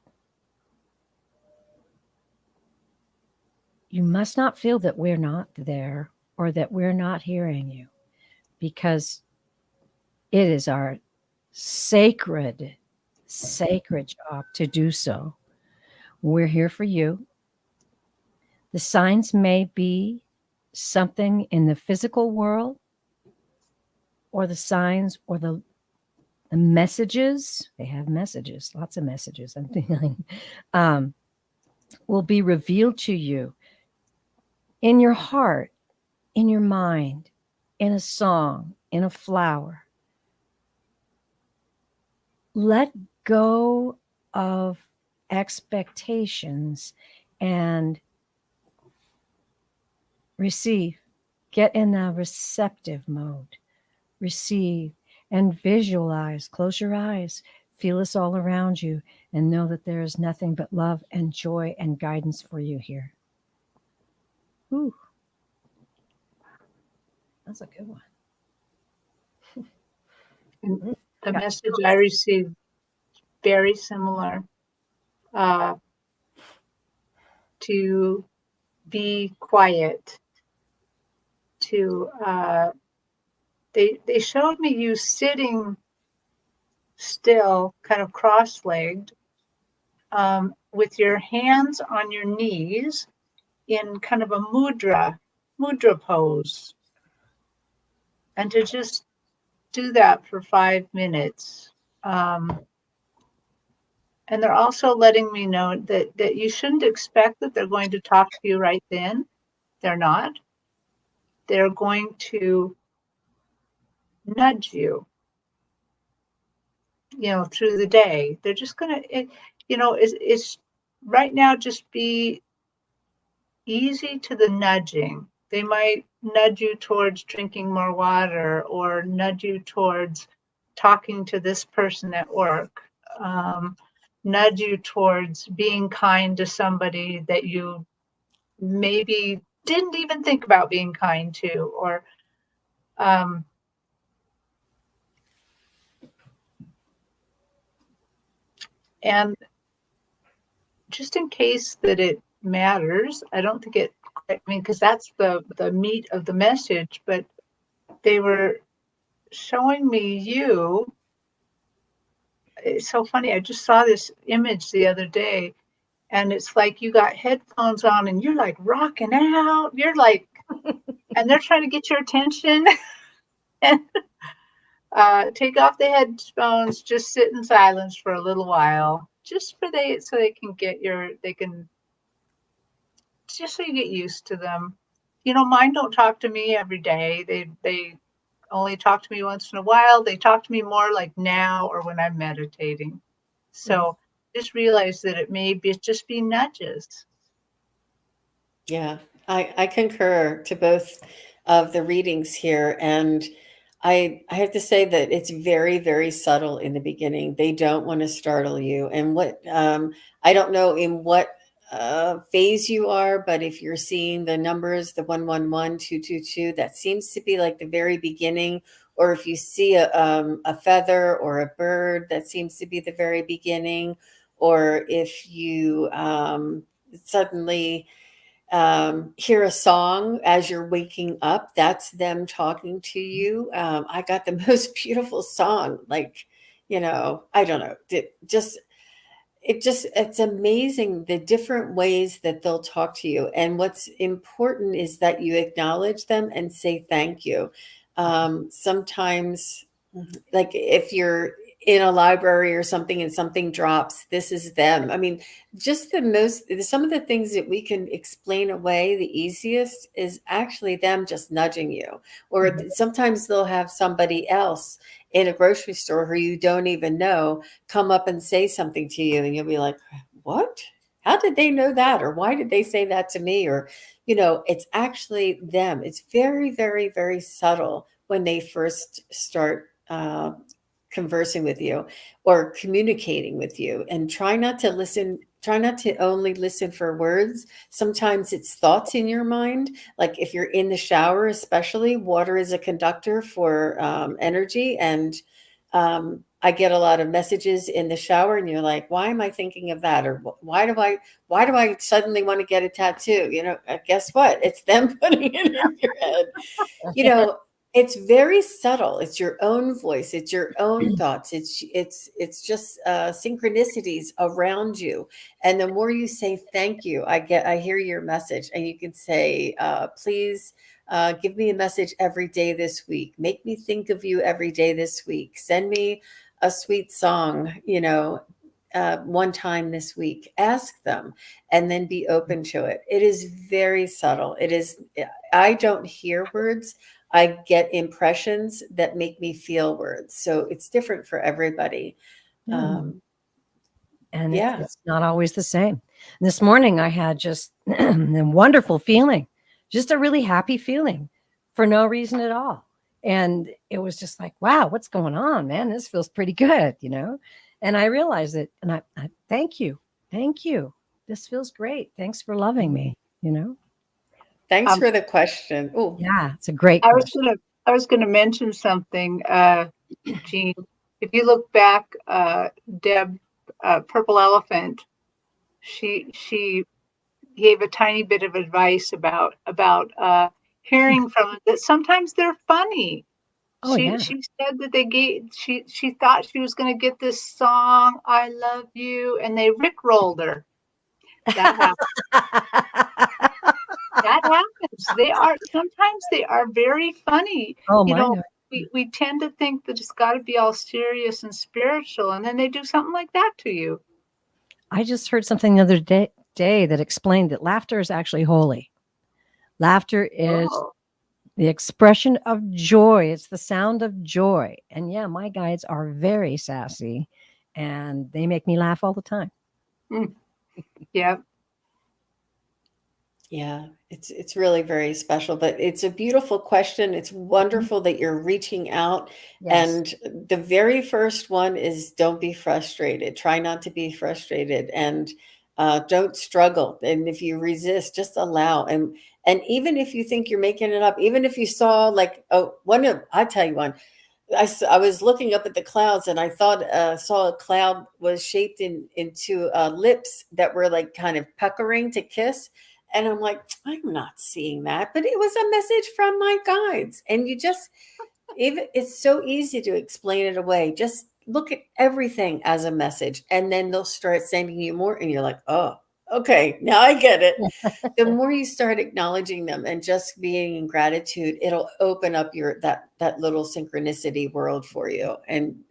you must not feel that we're not there or that we're not hearing you, because it is our sacred, sacred job to do so. We're here for you. The signs may be something in the physical world, or the signs, or the messages. They have messages, lots of messages, I'm feeling, will be revealed to you in your heart, in your mind, in a song, in a flower. Let go of expectations and receive. Get in a receptive mode. Receive and visualize. Close your eyes. Feel us all around you and know that there is nothing but love and joy and guidance for you here. Ooh, that's a good one. And the message I received very similar, to be quiet. They showed me you sitting still, kind of cross-legged, with your hands on your knees in kind of a mudra pose, and to just do that for 5 minutes. And they're also letting me know that you shouldn't expect that they're going to talk to you right then. They're not. They're going to nudge you, through the day. They're just going to, it's right now, just be easy to the nudging. They might nudge you towards drinking more water, or nudge you towards talking to this person at work, nudge you towards being kind to somebody that you maybe didn't even think about being kind to, or and just in case that it matters, I don't think it, because that's the meat of the message, but they were showing me you it's so funny. I just saw this image the other day, and it's like you got headphones on and you're like rocking out. You're like, and they're trying to get your attention. And take off the headphones, just sit in silence for a little while, just for so they can they can, just so you get used to them. Mine don't talk to me every day. They only talk to me once in a while. They talk to me more like now or when I'm meditating. So just realize that it may just be nudges. Yeah, I concur to both of the readings here. And I have to say that it's very, very subtle in the beginning. They don't want to startle you. And I don't know in what phase you are, but if you're seeing the numbers, the 111, 222, that seems to be like the very beginning. Or if you see a feather or a bird, that seems to be the very beginning. Or if you suddenly hear a song as you're waking up, that's them talking to you. I got the most beautiful song, like, I don't know, it's amazing the different ways that they'll talk to you. And what's important is that you acknowledge them and say thank you. Sometimes, like if you're in a library or something and something drops, this is them. I mean, just some of the things that we can explain away the easiest is actually them just nudging you. Or sometimes they'll have somebody else in a grocery store who you don't even know come up and say something to you, and you'll be like, what? How did they know that? Or why did they say that to me? Or, it's actually them. It's very, very, very subtle when they first start conversing with you or communicating with you. And try not to only listen for words. Sometimes it's thoughts in your mind. Like if you're in the shower, especially, water is a conductor for energy. And I get a lot of messages in the shower, and you're like, why am I thinking of that? Or why do I suddenly want to get a tattoo? Guess what? It's them putting it in your head. you know it's very subtle. It's your own voice, it's your own thoughts, it's just synchronicities around you. And the more you say thank you, I hear your message. And you can say, please give me a message every day this week, make me think of you every day this week, send me a sweet song, one time this week. Ask them, and then be open to it. It is very subtle. It is, I don't hear words. I get impressions that make me feel words. So it's different for everybody. And Yeah. it's not always the same. And this morning I had just a wonderful feeling, just a really happy feeling for no reason at all. And it was just like, wow, what's going on, man? This feels pretty good, And I realized it. And I thank you. Thank you. This feels great. Thanks for loving me, Thanks for the question. Oh, Yeah, it's a great I question. was gonna mention something, Jean. If you look back, Deb, Purple Elephant, she gave a tiny bit of advice about hearing from them that sometimes they're funny. Oh, yeah. She said that she thought she was going to get this song, I love you, and they rickrolled her. That that happens. Sometimes they are very funny. Oh, You my know, God. we tend to think that it's got to be all serious and spiritual, and then they do something like that to you. I just heard something the other day that explained that laughter is actually holy. Laughter is Oh, the expression of joy. It's the sound of joy. And yeah, my guides are very sassy and they make me laugh all the time. yeah. yeah. It's really very special, but it's a beautiful question. It's wonderful that you're reaching out. Yes. And the very first one is, don't be frustrated. Try not to be frustrated, and don't struggle. And if you resist, just allow. And even if you think you're making it up, even if you saw like, I tell you one. I was looking up at the clouds, and I thought saw a cloud was shaped into lips that were like kind of puckering to kiss. And I'm like, I'm not seeing that, but it was a message from my guides. And you just, even it's so easy to explain it away. Just look at everything as a message, and then they'll start sending you more, and you're like, oh, okay, now I get it. The more you start acknowledging them and just being in gratitude, it'll open up that little synchronicity world for you. And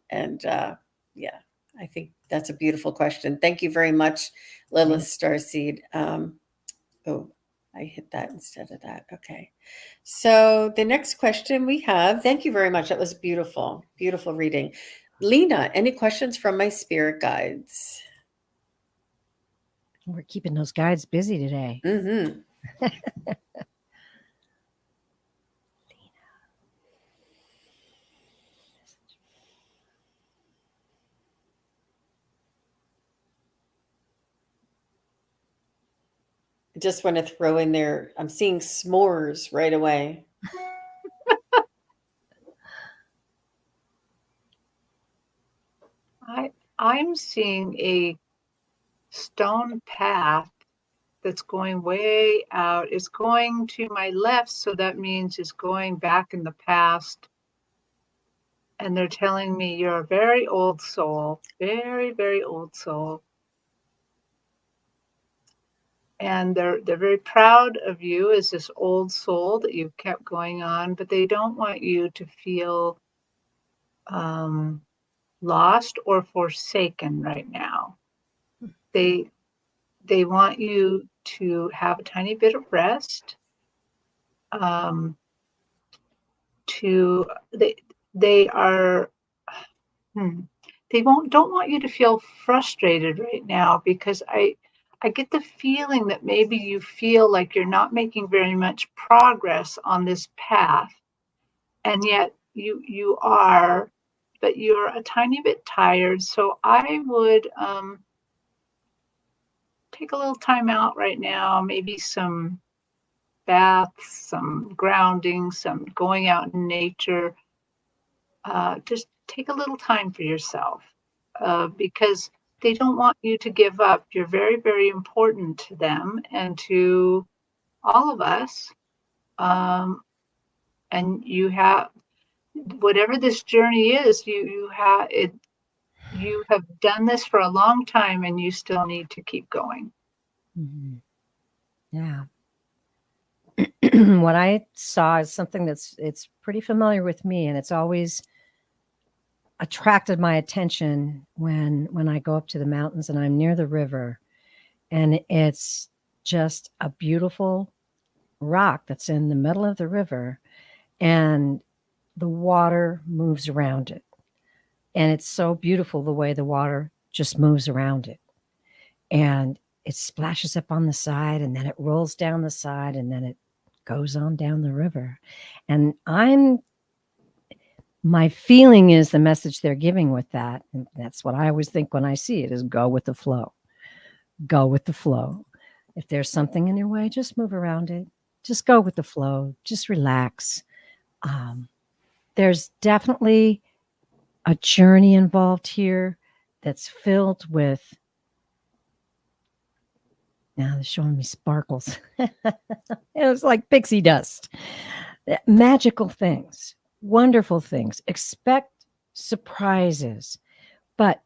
yeah, I think that's a beautiful question. Thank you very much, Lilith Starseed. Oh, I hit that instead of that. Okay. So the next question we have, thank you very much. That was beautiful, beautiful reading. Lena, any questions from my spirit guides? We're keeping those guides busy today. Mm-hmm. I just want to throw in there, I'm seeing s'mores right away. I'm seeing a stone path that's going way out. It's going to my left, so that means it's going back in the past. And they're telling me you're a very old soul, very, very old soul. And they're very proud of you as this old soul that you've kept going on, but they don't want you to feel lost or forsaken right now. They want you to have a tiny bit of rest. They are they don't want you to feel frustrated right now, because I get the feeling that maybe you feel like you're not making very much progress on this path, and yet you are, but you're a tiny bit tired. So I would take a little time out right now, maybe some baths, some grounding, some going out in nature. Just take a little time for yourself, because they don't want you to give up. You're very, very important to them and to all of us. And you have, whatever this journey is, you have it. You have done this for a long time, and you still need to keep going. Mm-hmm. Yeah. What I saw is something it's pretty familiar with me, and it's always attracted my attention when I go up to the mountains and I'm near the river, and it's just a beautiful rock that's in the middle of the river, and the water moves around it. And it's so beautiful the way the water just moves around it. And it splashes up on the side, and then it rolls down the side, and then it goes on down the river. And my feeling is the message they're giving with that, and that's what I always think when I see it, is go with the flow. Go with the flow. If there's something in your way, just move around it. Just go with the flow. Just relax. There's definitely a journey involved here that's filled with, now they're showing me sparkles. It was like pixie dust. Magical things, wonderful things. Expect surprises, but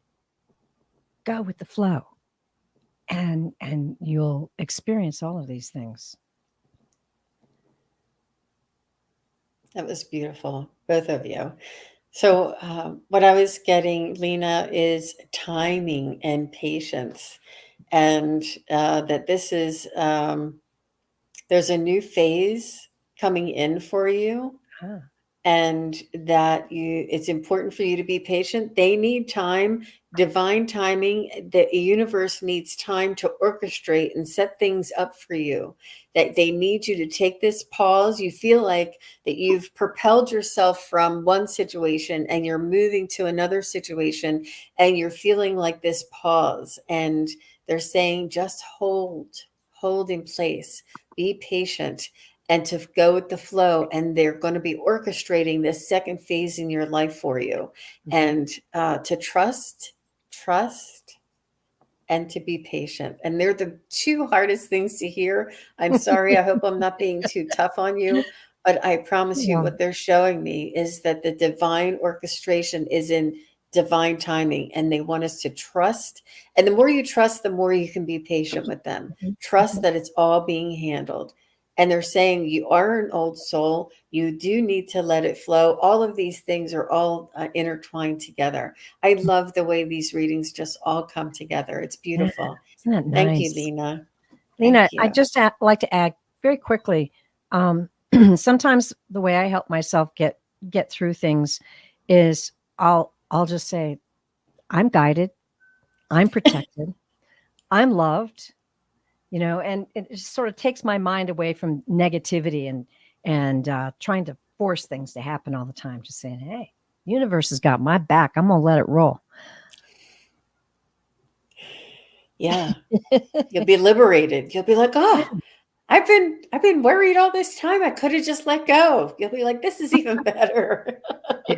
go with the flow, and you'll experience all of these things. That was beautiful, both of you. So what I was getting, Lena, is timing and patience, and that this is there's a new phase coming in for you. Huh. And that it's important for you to be patient. They need time, divine timing. The universe needs time to orchestrate and set things up for you. That they need you to take this pause. You feel like that you've propelled yourself from one situation and you're moving to another situation, and you're feeling like this pause. And they're saying, just hold in place, be patient, and to go with the flow. And they're going to be orchestrating this second phase in your life for you. And to trust, and to be patient. And they're the two hardest things to hear. I'm sorry. I hope I'm not being too tough on you, but I promise you, what they're showing me is that the divine orchestration is in divine timing, and they want us to trust. And the more you trust, the more you can be patient with them. Trust that it's all being handled. And they're saying you are an old soul. You do need to let it flow. All of these things are all intertwined together. I love the way these readings just all come together. It's Yeah, beautiful. isn't that Thank you, nice? Lena. Lena, Thank you. I just like to add very quickly. Sometimes the way I help myself get through things is I'll just say, I'm guided, I'm protected, I'm loved, and it just sort of takes my mind away from negativity and trying to force things to happen all the time. Just saying, hey, the universe has got my back. I'm gonna let it roll. Yeah. You'll be liberated. You'll be like, oh, I've been worried all this time. I could have just let go. You'll be like, this is even better. Yeah.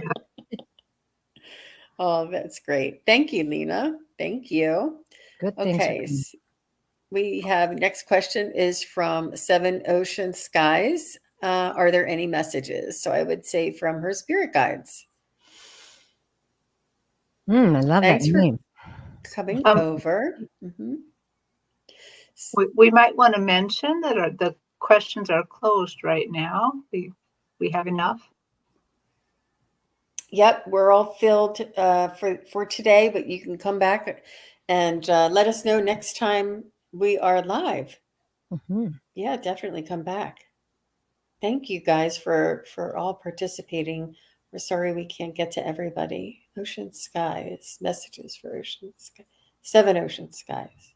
Oh, that's great. Thank you, Lena. Thank you. Good things are Okay. coming. We have next question is from Seven Ocean Skies. Are there any messages? So I would say from her spirit guides. I love that Thanks for name. coming Um, over. Mhm. we might want to mention that the questions are closed right now. We have enough. Yep, we're all filled for today, but you can come back and let us know next time we are live. Mhm. Yeah, definitely come back. Thank you guys for all participating. We're sorry we can't get to everybody. Ocean skies, messages for ocean sky, seven ocean skies.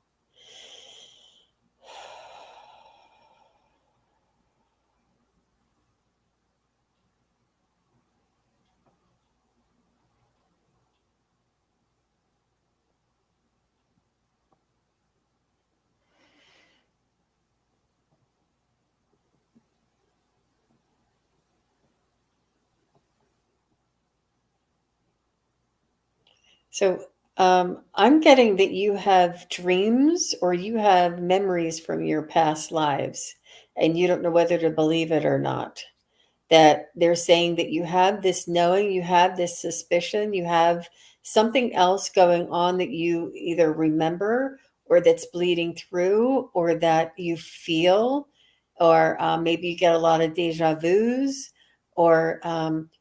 So I'm getting that you have dreams or you have memories from your past lives, and you don't know whether to believe it or not. That they're saying that you have this knowing, you have this suspicion, you have something else going on that you either remember or that's bleeding through or that you feel, or maybe you get a lot of deja vus, or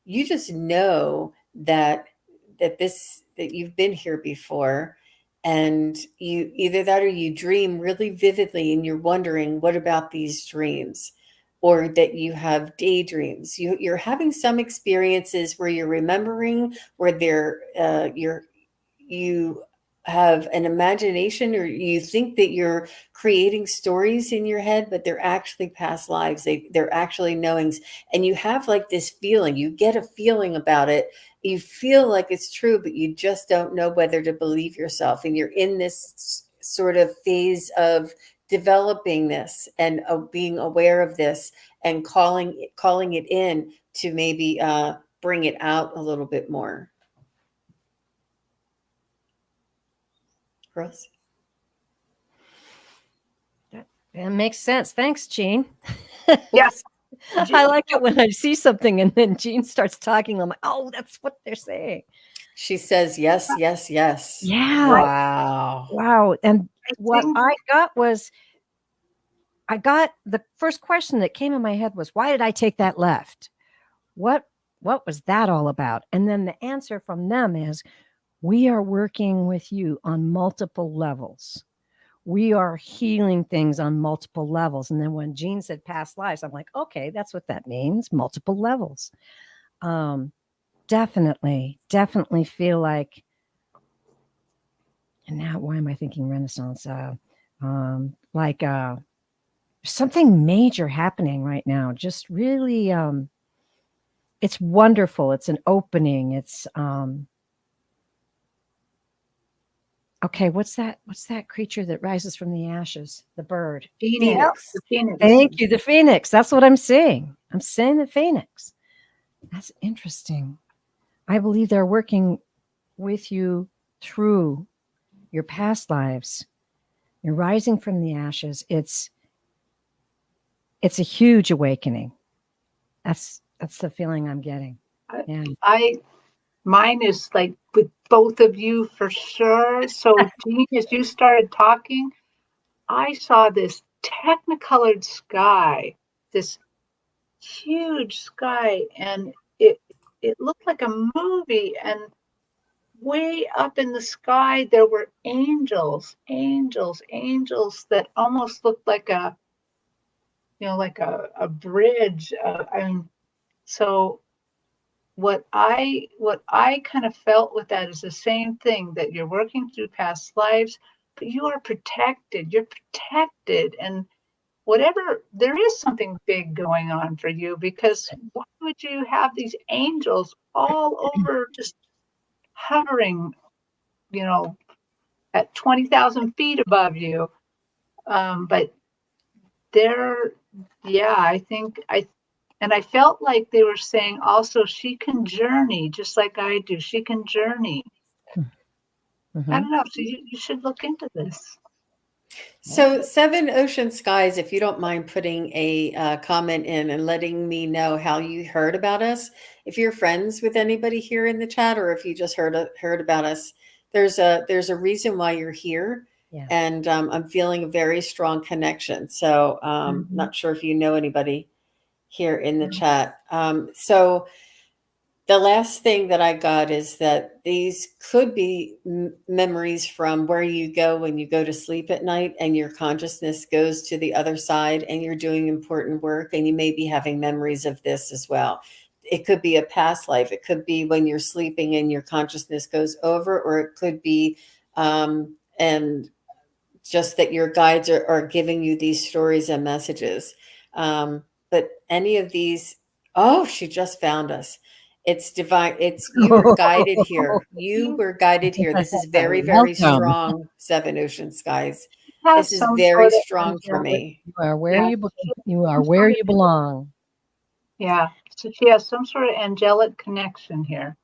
you just know that you've been here before, and you either that or you dream really vividly and you're wondering what about these dreams, or that you have daydreams. You're having some experiences where you're remembering, where you have an imagination, or you think that you're creating stories in your head, but they're actually past lives. They're actually knowings, and you have like this feeling. You get a feeling about it. You feel like it's true, but you just don't know whether to believe yourself. And you're in this sort of phase of developing this and being aware of this and calling it in to maybe bring it out a little bit more. Gross. That makes sense. Thanks, Jean. Yes. I like it when I see something and then Jean starts talking. I'm like, oh, that's what they're saying. She says yes, yes, yes. Yeah. Wow. Wow. And what think I got the first question that came in my head was, why did I take that left? What was that all about? And then the answer from them is, we are working with you on multiple levels. We are healing things on multiple levels. And then when Jean said past lives, I'm like, okay, that's what that means, multiple levels. Definitely feel like, and now why am I thinking Renaissance? Like something major happening right now. Just really, it's wonderful. It's an opening. It's okay. What's that creature that rises from the ashes? The bird. Phoenix. the Phoenix. Thank you. The phoenix. That's what I'm seeing. I'm saying the phoenix. That's interesting. I believe they're working with you through your past lives. You're rising from the ashes. It's a huge awakening. That's the feeling I'm getting. Yeah. Mine is like with both of you for sure. So, Jean, as you started talking, I saw this technicolored sky, this huge sky, and it looked like a movie. And way up in the sky, there were angels that almost looked like like a bridge. I mean, so what I kind of felt with that is the same thing, that you're working through past lives, but you are protected. You're protected, and whatever, there is something big going on for you, because why would you have these angels all over, just hovering, at 20,000 feet above you? But they're, yeah, I think and I felt like they were saying also, she can journey just like I do. She can journey. I don't know. So you should look into this. So, Seven Ocean Skies, if you don't mind putting a comment in and letting me know how you heard about us, if you're friends with anybody here in the chat, or if you just heard about us, there's a reason why you're here, Yeah. and I'm feeling a very strong connection. So, not sure if you know anybody here in the chat. So the last thing that I got is that these could be memories from where you go when you go to sleep at night and your consciousness goes to the other side and you're doing important work, and you may be having memories of this as well. It could be a past life. It could be when you're sleeping and your consciousness goes over, or it could be, and just that your guides are giving you these stories and messages. But any of these, oh, she just found us. It's divine. It's, you were guided here. You were guided here. This is very, very Welcome. strong, Seven Ocean Skies. Have This is some very sort of strong for angelic, me. You are where yeah, you are where you belong. yeah. So she has some sort of angelic connection here.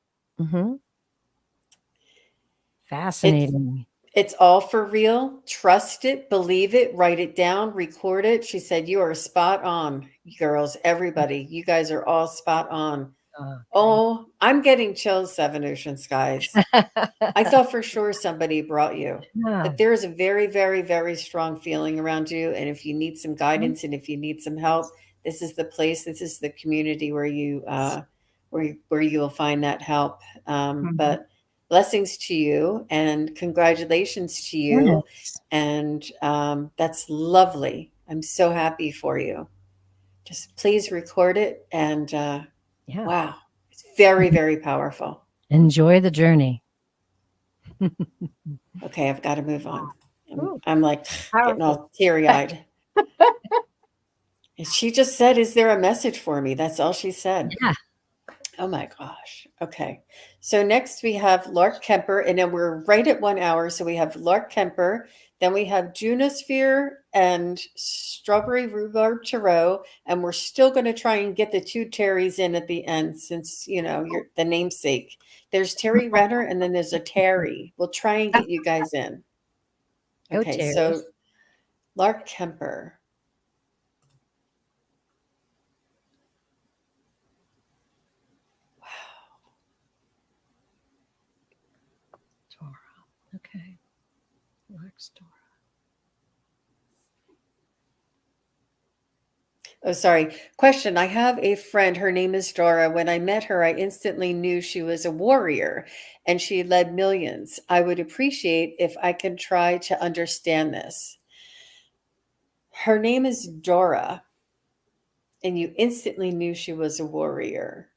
Fascinating. It's all for real. Trust it, believe it, write it down, record it. She said, you are spot on, girls. Everybody, you guys are all spot on. Oh, I'm getting chills, Seven Ocean Skies. I thought for sure somebody brought you. But there's a very, very, very strong feeling around you. And if you need some guidance and if you need some help, this is the place, this is the community where you where you will find that help. But blessings to you and congratulations to you. Yes. And that's lovely. I'm so happy for you. Just please record it. And wow, it's very, very powerful. Enjoy the journey. Okay, I've got to move on. Ooh, I'm like getting all teary-eyed. And she just said, is there a message for me? That's all she said. Yeah. Oh my gosh. Okay. So next we have Lark Kemper, and then we're right at 1 hour. So we have Lark Kemper, then we have Junosphere and Strawberry Rhubarb Tarot, and we're still going to try and get the two Terrys in at the end, since you're the namesake. There's Terri Renner, and then there's a Terri. We'll try and get you guys in. Okay, so Lark Kemper. Okay. Relax, Dora. Oh, sorry. Question. I have a friend. Her name is Dora. When I met her, I instantly knew she was a warrior and she led millions. I would appreciate if I could try to understand this. Her name is Dora, and you instantly knew she was a warrior.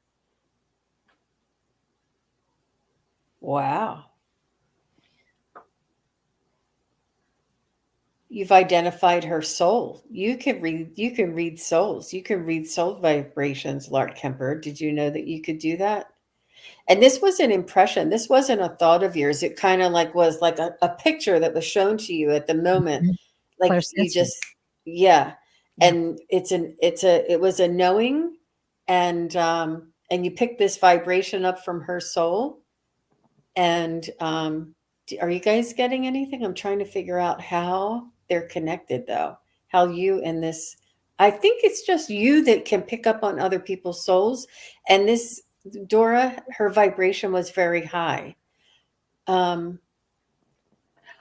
Wow. You've identified her soul. You can read souls. You can read soul vibrations, Lark Kemper. Did you know that you could do that? And this was an impression. This wasn't a thought of yours. It kind of was like a picture that was shown to you at the moment. Like you just, yeah. And it was a knowing, and you picked this vibration up from her soul. And are you guys getting anything? I'm trying to figure out how they're connected, though. How you and this, I think it's just you that can pick up on other people's souls. And this Dora, her vibration was very high. Um,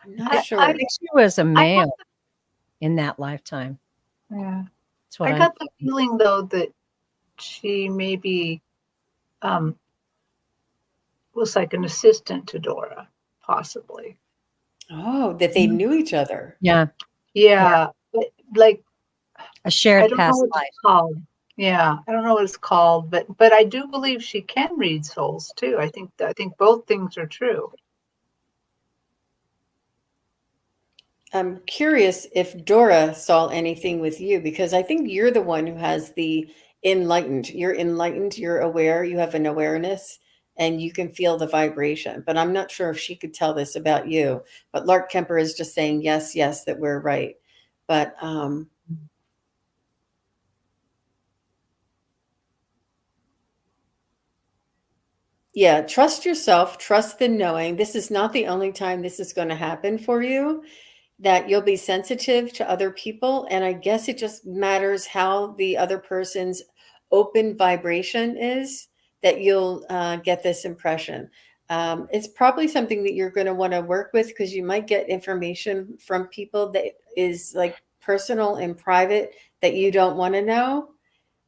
I'm not I I sure. think she was a I got male in that lifetime. yeah. That's what I I'm got the feeling though that she maybe um was like an assistant to Dora, possibly. Oh, that they Mhm. knew each other. Yeah, yeah, Yeah, but like a I shared don't know past what it's life. called. Yeah, I don't know what it's called, but I do believe she can read souls too. I think both things are true. I'm curious if Dora saw anything with you because I think you're the one who has the enlightened. You're enlightened, you're aware, you have an awareness, and you can feel the vibration. But I'm not sure if she could tell this about you. But Lark Kemper is just saying, yes, yes, that we're right. But yeah, trust yourself, trust the knowing. This is not the only time this is going to happen for you, that you'll be sensitive to other people. And I guess it just matters how the other person's open vibration is that you'll get this impression. It's probably something that you're going to want to work with because you might get information from people that is like personal and private that you don't want to know.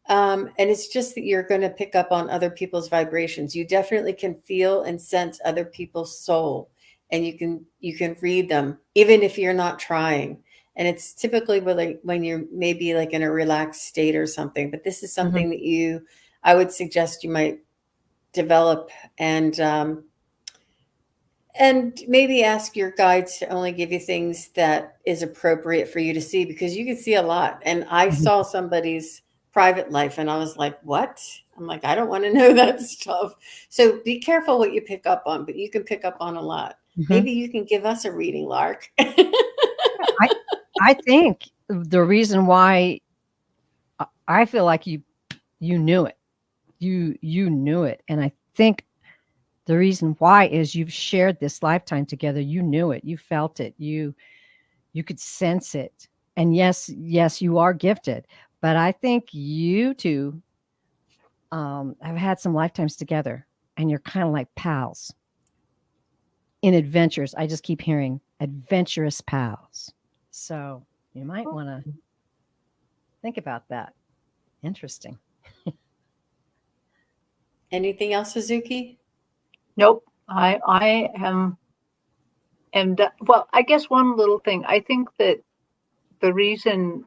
And it's just that you're going to pick up on other people's vibrations. You definitely can feel and sense other people's soul, and you can read them even if you're not trying. And it's typically when you're maybe like in a relaxed state or something. But this is Mhm, something that I would suggest you might develop and maybe ask your guides to only give you things that is appropriate for you to see because you can see a lot. And I mhm, saw somebody's private life and I was like, what? I'm like, I don't want to know that stuff. So be careful what you pick up on, but you can pick up on a lot. mhm. Maybe you can give us a reading, Lark. I I think the reason why I feel like you knew it. You knew it, and I think the reason why is you've shared this lifetime together. You knew it. You felt it. You could sense it. And yes, yes, you are gifted. But I think you two have had some lifetimes together, and you're kind of like pals in adventures. I just keep hearing adventurous pals. So you might want to think about that. Interesting. Anything else, Suzuki? Nope. I am well, I guess one little thing. I think that the reason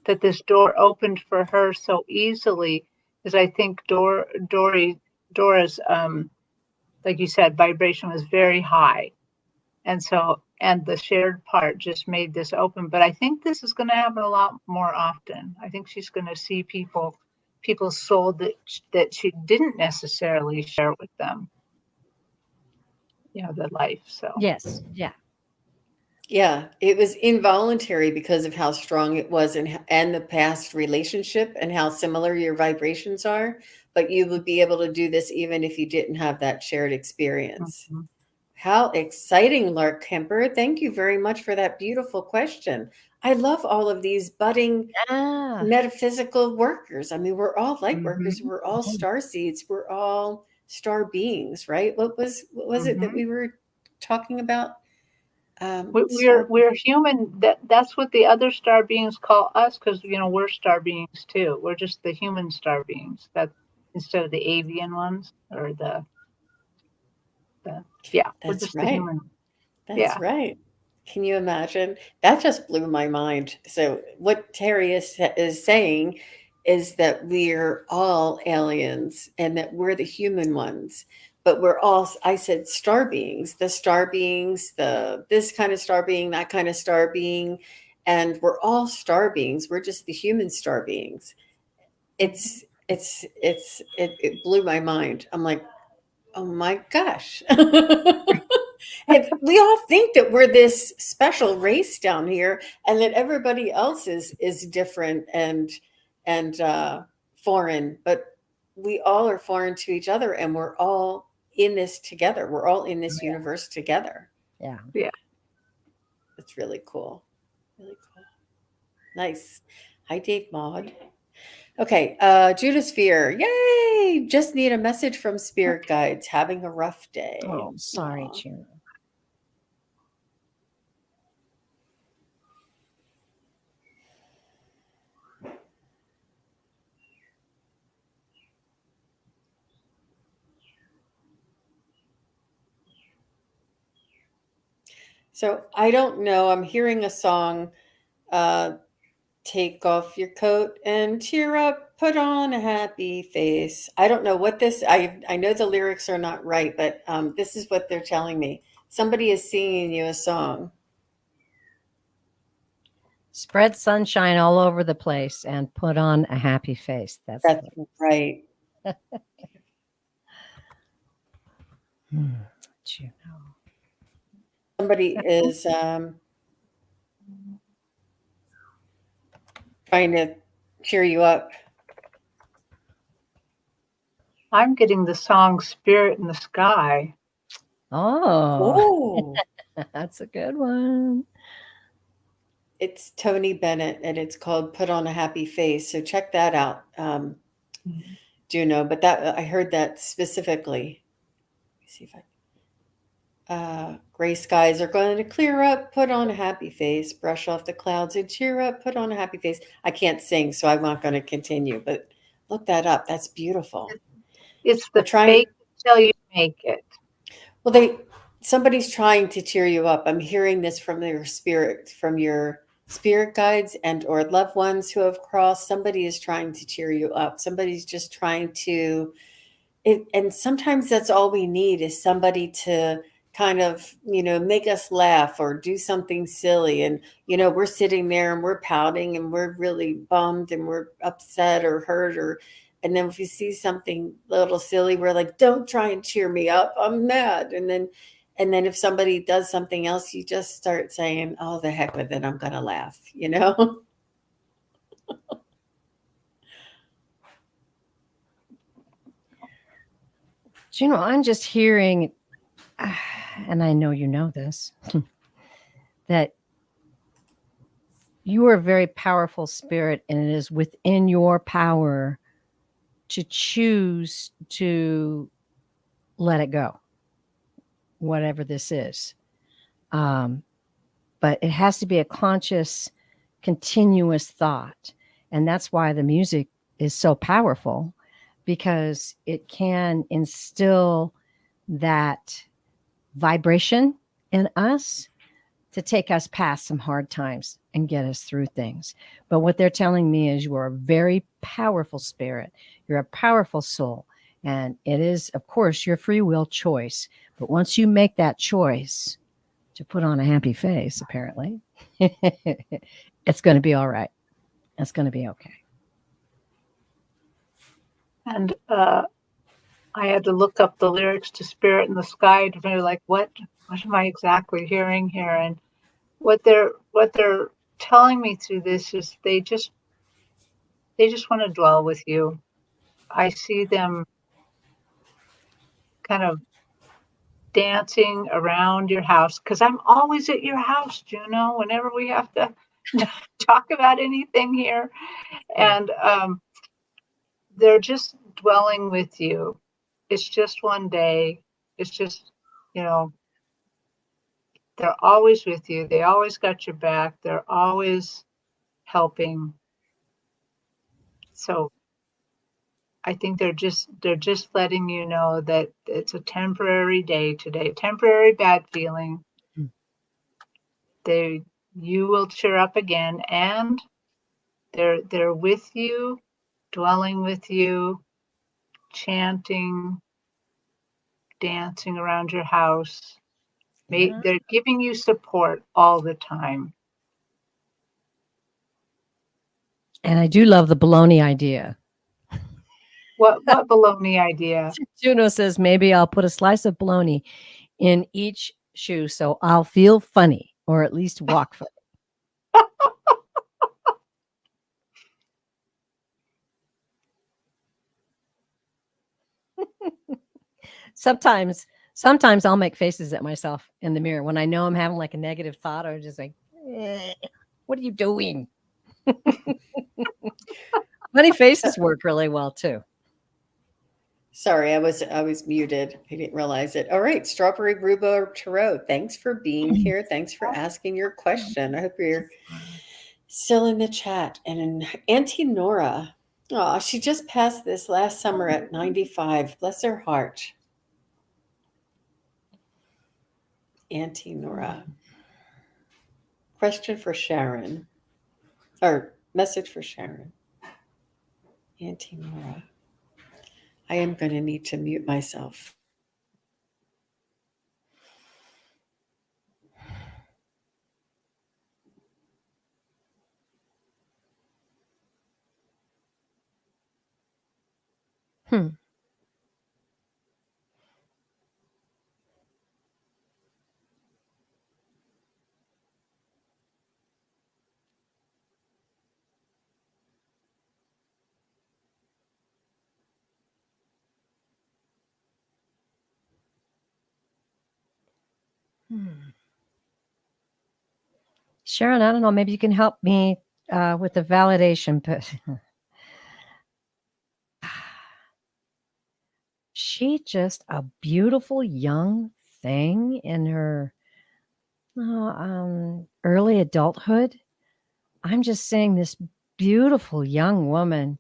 that this door opened for her so easily is I think Dora's like you said, vibration was very high. And the shared part just made this open. But I think this is going to happen a lot more often. I think she's going to see people's soul that she didn't necessarily share with them, the life. So Yes. Yeah. Yeah, it was involuntary because of how strong it was and the past relationship and how similar your vibrations are. But you would be able to do this even if you didn't have that shared experience. mhm. How exciting, Lark Kemper. Thank you very much for that beautiful question. I love all of these budding Ah. metaphysical workers. I mean, we're all light workers, Mhm. we're all Mhm. star seeds, we're all star beings, right? What was it that Mhm. we were talking about? We're Star we're human. That's what the other star beings call us, because we're star beings too. We're just the human star beings. That instead of the avian ones or the yeah, we're That's just the right. human. That's Yeah. right. Can you imagine? That just blew my mind. So what Terry is saying is that we're all aliens and that we're the human ones, but we're all, I said, star beings, the star beings, the this kind of star being, that kind of star being, and we're all star beings. We're just the human star beings. Mhm. It blew my mind. I'm like, oh my gosh. And we all think that we're this special race down here and that everybody else is different and foreign, but we all are foreign to each other and we're all in this together. We're all in this universe together. Yeah. Yeah. It's really cool. Really cool. Nice. Hi, Dave Maud. Okay, Judas Fear. Yay! Just need a message from spirit guides. Having a rough day. Oh, sorry, Aw. Juno. So I don't know. I'm hearing a song. Uh, Take off your coat and cheer up. Put on a happy face. I don't know what this. I know the lyrics are not right, but this is what they're telling me. Somebody is singing you a song. Spread sunshine all over the place and put on a happy face. That's That's the right. Juno. Somebody is trying to cheer you up. I'm getting the song Spirit in the Sky. Oh, Oh, that's a good one. it's Tony Bennett, and it's called "Put on a Happy Face." So check that out, Juno. But that I heard that specifically. Let me see if I. Gray skies are going to clear up. Put on a happy face. Brush off the clouds and cheer up. Put on a happy face. I can't sing, so I'm not going to continue. But look that up. That's beautiful. It's We're the trying. fake till you make it. Well, somebody's trying to cheer you up. I'm hearing this from your spirit guides and or loved ones who have crossed. Somebody is trying to cheer you up. Somebody's just trying to and sometimes that's all we need is somebody to kind of make us laugh or do something silly, and we're sitting there and we're pouting and we're really bummed and we're upset or hurt, or and then if we see something a little silly, we're like, don't try and cheer me up, I'm mad. And then if somebody does something else, you just start saying, oh, the heck with it, I'm gonna laugh. Juno, I'm just hearing, and I know you know this, that you are a very powerful spirit, and it is within your power to choose to let it go, whatever this is. But it has to be a conscious, continuous thought. And that's why the music is so powerful, because it can instill that vibration in us to take us past some hard times and get us through things. But what they're telling me is you are a very powerful spirit. You're a powerful soul. And it is, of course, your free will choice. But once you make that choice to put on a happy face, apparently, it's going to be all right. It's going to be okay. And I had to look up the lyrics to Spirit in the Sky to be like, what am I exactly hearing here? And what they're telling me through this is they just want to dwell with you. I see them kind of dancing around your house because I'm always at your house, Juno, whenever we have to talk about anything here. And they're just dwelling with you. It's just one day. It's just, you know, they're always with you. They always got your back. They're always helping. So I think they're just letting you know that it's a temporary day today, temporary bad feeling. You will cheer up again, and they're with you, dwelling with you, chanting, dancing around your house. Yeah. They're giving you support all the time. And I do love the baloney idea. What baloney idea? Juno says maybe I'll put a slice of bologna in each shoe so I'll feel funny, or at least walk funny. Sometimes I'll make faces at myself in the mirror when I know I'm having like a negative thought, or just like, what are you doing? Funny faces work really well too. Sorry, I was muted. I didn't realize it. All right, Strawberry Rhubarb Tarot. Thanks for being here. Thanks for asking your question. I hope you're still in the chat. And Auntie Nora. Oh, she just passed this last summer at 95. Bless her heart. Auntie Nora. Question for Sharon. Or message for Sharon. Auntie Nora. I am going to need to mute myself. Hmm. Sharon, I don't know. Maybe you can help me with the validation. But she just a beautiful young thing in her early adulthood. I'm just seeing this beautiful young woman,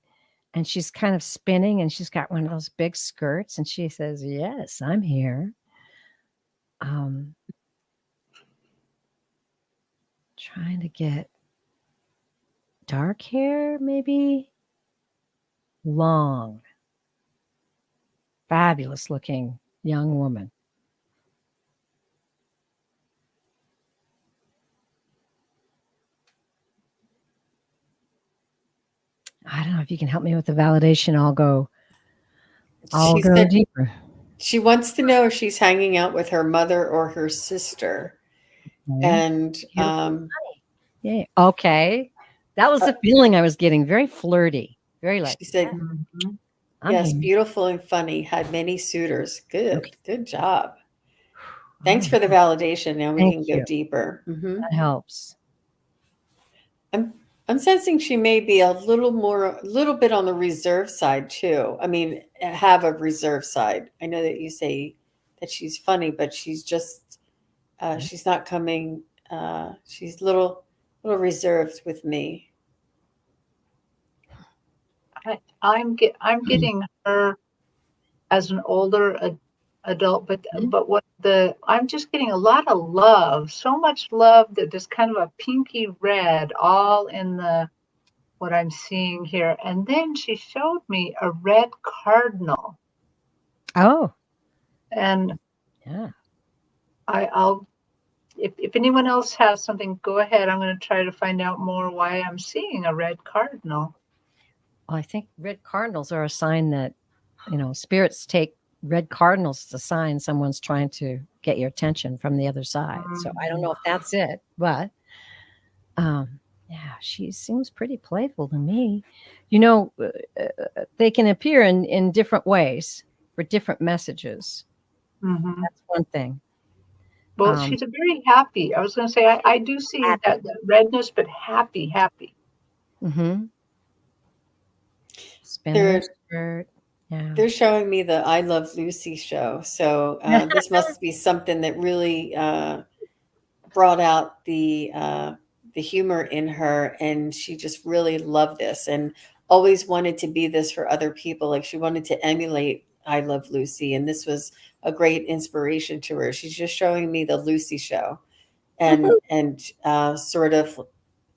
and she's kind of spinning, and she's got one of those big skirts, and she says, "Yes, I'm here." Trying to get dark hair, maybe long, fabulous looking young woman. I don't know if you can help me with the validation. I'll go deeper. She wants to know if she's hanging out with her mother or her sister. Okay. And yeah, okay. That was the feeling I was getting. Very flirty. Very like she said, yes, here. beautiful and funny, had many suitors. Good. Okay. Good job. Thanks for the validation. Now we Thank can you. go deeper. Mm-hmm. That helps. I'm sensing she may be a little bit on the reserve side too. I mean, have a reserve side. I know that you say that she's funny, but she's just she's not coming. She's little reserved with me. I'm getting her as an older adult, but I'm just getting a lot of love, so much love that there's kind of a pinky red all in what I'm seeing here. And then she showed me a red cardinal. Oh, and yeah. I'll if anyone else has something, go ahead. I'm going to try to find out more why I'm seeing a red cardinal. Well, I think red cardinals are a sign that, spirits take red cardinals as a sign someone's trying to get your attention from the other side. So I don't know if that's it, but yeah, she seems pretty playful to me. They can appear in different ways for different messages. Mm-hmm. That's one thing. Well, she's a very happy. I was going to say, I do see that redness, but happy. Mm-hmm. Spinning skirt. Yeah. They're showing me the I Love Lucy show. So this must be something that really brought out the humor in her. And she just really loved this and always wanted to be this for other people. Like she wanted to emulate I Love Lucy. And this was a great inspiration to her. She's just showing me the Lucy show and sort of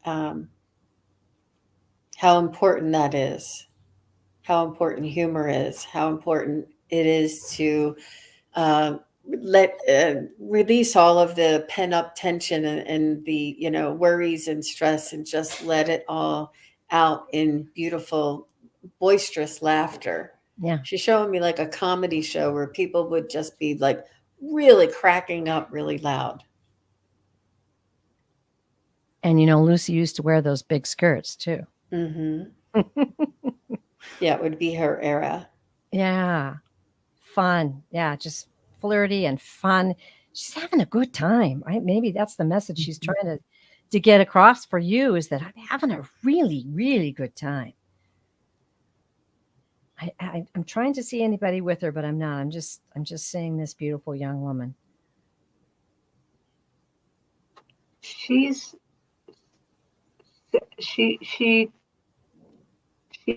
how important that is. How important humor is, how important it is to release all of the pent up tension and the worries and stress and just let it all out in beautiful, boisterous laughter. Yeah, she's showing me like a comedy show where people would just be like really cracking up really loud. And Lucy used to wear those big skirts too. Mm-hmm. Yeah, it would be her era. Yeah. Fun. Yeah, just flirty and fun. She's having a good time. Maybe that's the message she's trying to get across for you, is that I'm having a really, really good time. I'm trying to see anybody with her, but I'm not. I'm just seeing this beautiful young woman. She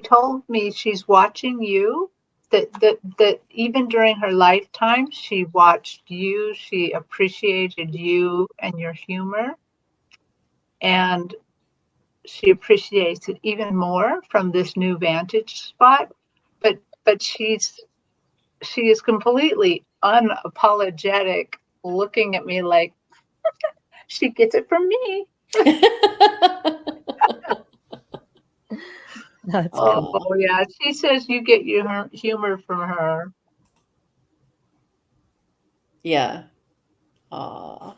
told me she's watching you, that even during her lifetime she watched you, she appreciated you and your humor, and she appreciates it even more from this new vantage spot. But she is completely unapologetic, looking at me like she gets it from me. That's Oh, cool. yeah. She says you get your humor from her. Yeah. Aw.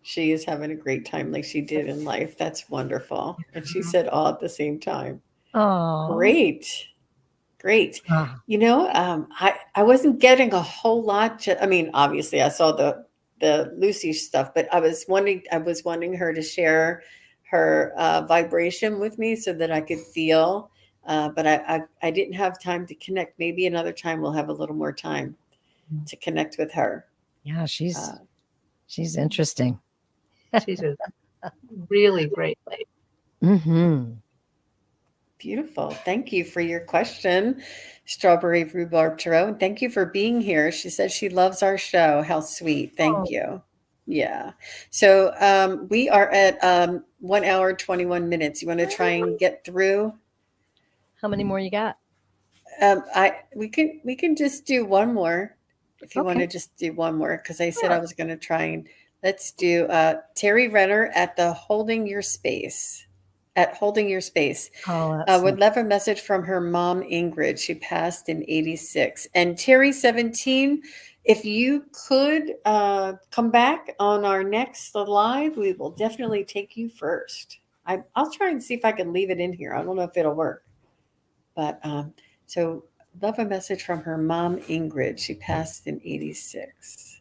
She is having a great time like she did in life. That's wonderful. And she said all at the same time. Oh, Great. Great. I wasn't getting a whole lot I mean, obviously I saw the Lucy stuff, but I was wanting her to share her vibration with me so that I could feel. But I didn't have time to connect. Maybe another time we'll have a little more time to connect with her. yeah, Uh, she's interesting. She's a really great lady. Mm-hmm. Beautiful. Thank you for your question, Strawberry Rhubarb Tarot. And thank you for being here. She says she loves our show. How sweet. Thank Oh, you. Yeah. So we are at 1 hour, 21 minutes. You want to try and get through? how many more you got? We can just do one more if you want Okay. to just do one more because I said I Sure. was going to try and let's do Terry Renner at the Holding Your Space. At Holding Your Space. Oh, that's Would love a message from her mom, Ingrid. She passed in 86. And Terry, 17, if you could come back on our next live, we will definitely take you first. I'll try and see if I can leave it in here. I don't know if it'll work. But so, love a message from her mom, Ingrid. She passed in 86.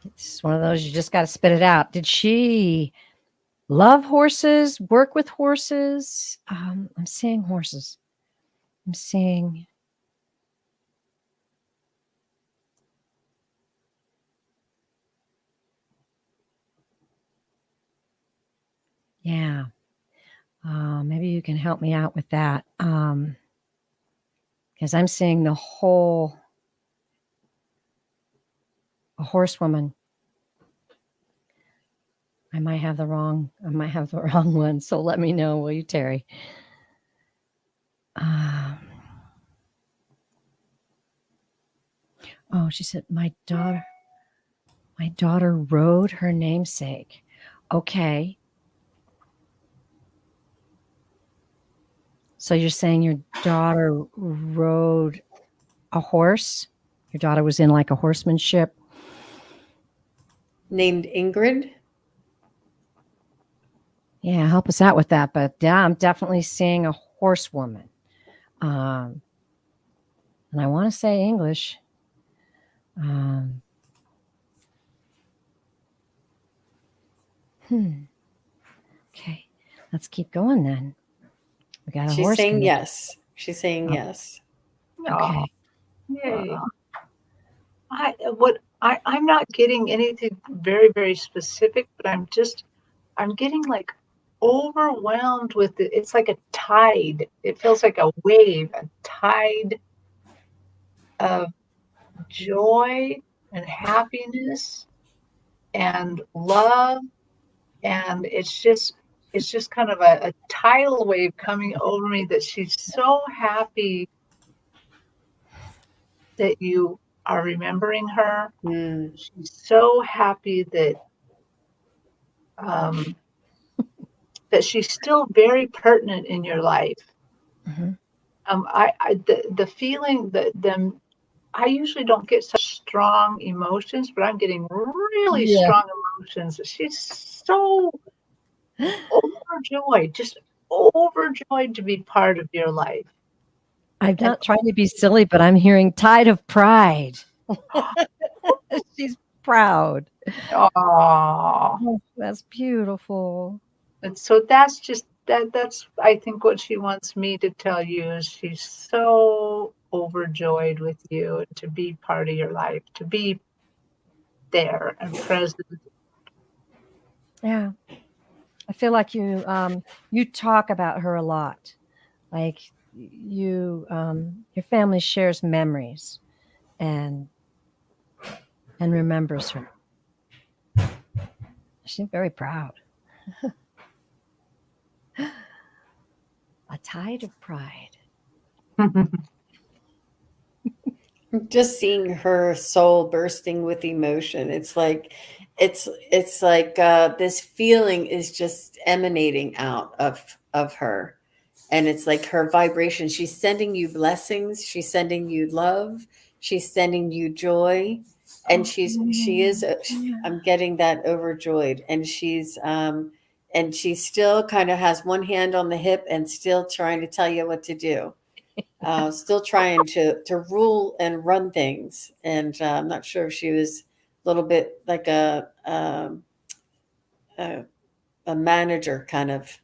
it's one of those you just got to spit it out. Did she love horses? Work with horses? I'm seeing horses. I'm seeing. Yeah. Maybe you can help me out with that. Because I'm seeing a horsewoman. I might have the wrong one. So let me know, will you, Terry? Oh, she said, my daughter rode her namesake. Okay. So you're saying your daughter rode a horse? Your daughter was in like a horsemanship? Named Ingrid. Yeah, help us out with that. But yeah, I'm definitely seeing a horsewoman. And I want to say English. Okay, let's keep going then. We got a She's horse saying connection. yes. She's saying yes. Okay. Yay. I'm not getting anything very, very specific, but I'm getting like overwhelmed with it. It's like a tide. It feels like a wave, a tide of joy and happiness and love. And it's just kind of a tidal wave coming over me that she's so happy that you are remembering her. Mm. She's so happy um, that she's still very pertinent in your life. Mm-hmm. The feeling that them I usually don't get such strong emotions, but I'm getting really Yeah. strong emotions. She's so overjoyed, just overjoyed to be part of your life. I'm And not trying to be silly, but I'm hearing tide of pride. She's proud. oh, Oh, that's beautiful. and so that's just that's I think what she wants me to tell you is she's so overjoyed with you and to be part of your life, to be there and present. Yeah. I feel like you talk about her a lot. Like your family shares memories and remembers her. She's very proud. A tide of pride. Just seeing her soul bursting with emotion. It's like this feeling is just emanating out of her, and it's like her vibration. She's sending you blessings. She's sending you love. She's sending you joy, and she is. Yeah. I'm getting that overjoyed, and she still kind of has one hand on the hip and still trying to tell you what to do, still trying to rule and run things. And I'm not sure if she was a little bit like a, a manager kind of,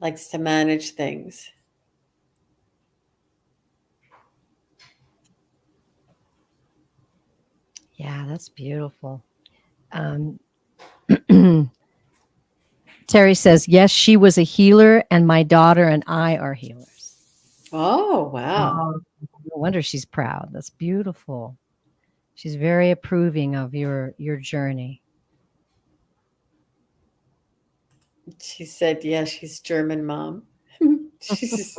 likes to manage things. Yeah, that's beautiful. Um, Terry says, yes, she was a healer, and my daughter and I are healers. Oh, wow. No wonder she's proud. That's beautiful. She's very approving of your journey. She said, yeah, she's German mom. She's,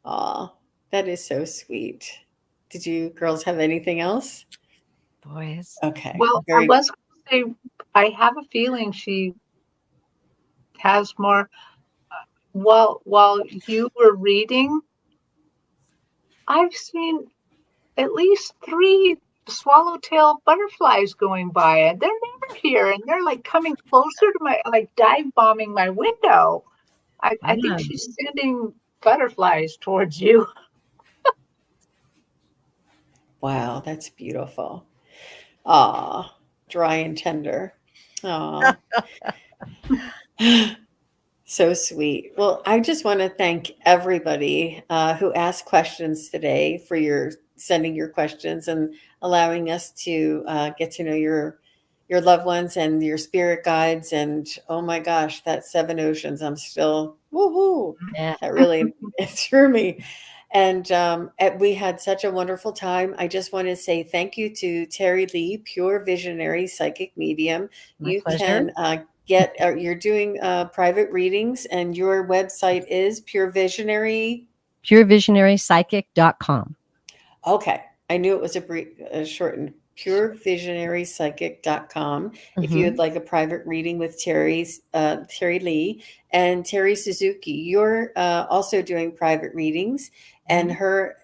aw, that is so sweet. Did you girls have anything else? Boys. Okay. Well, I Very. was going to say, I have a feeling she has more. While you were reading, I've seen at least three swallowtail butterflies going by, and they're never here, and they're like coming closer to my, like dive bombing my window. I think Wow. she's sending butterflies towards you. Wow, that's beautiful. Aw, dry and tender. Aw. So sweet. Well, I just want to thank everybody who asked questions today for your sending your questions and allowing us to get to know your loved ones and your spirit guides. And oh my gosh, that seven oceans! I'm still woo woo. Yeah. That really it threw me. And we had such a wonderful time. I just want to say thank you to Terri Lee, Pure Visionary Psychic Medium. My You pleasure. can you're doing private readings, and your website is Pure Visionary. Purevisionarypsychic.com. Okay, I knew it was a shortened purevisionarypsychic.com. If you Mm-hmm. would like a private reading with Terri Lee and Terri Suzuki, you're also doing private readings, and her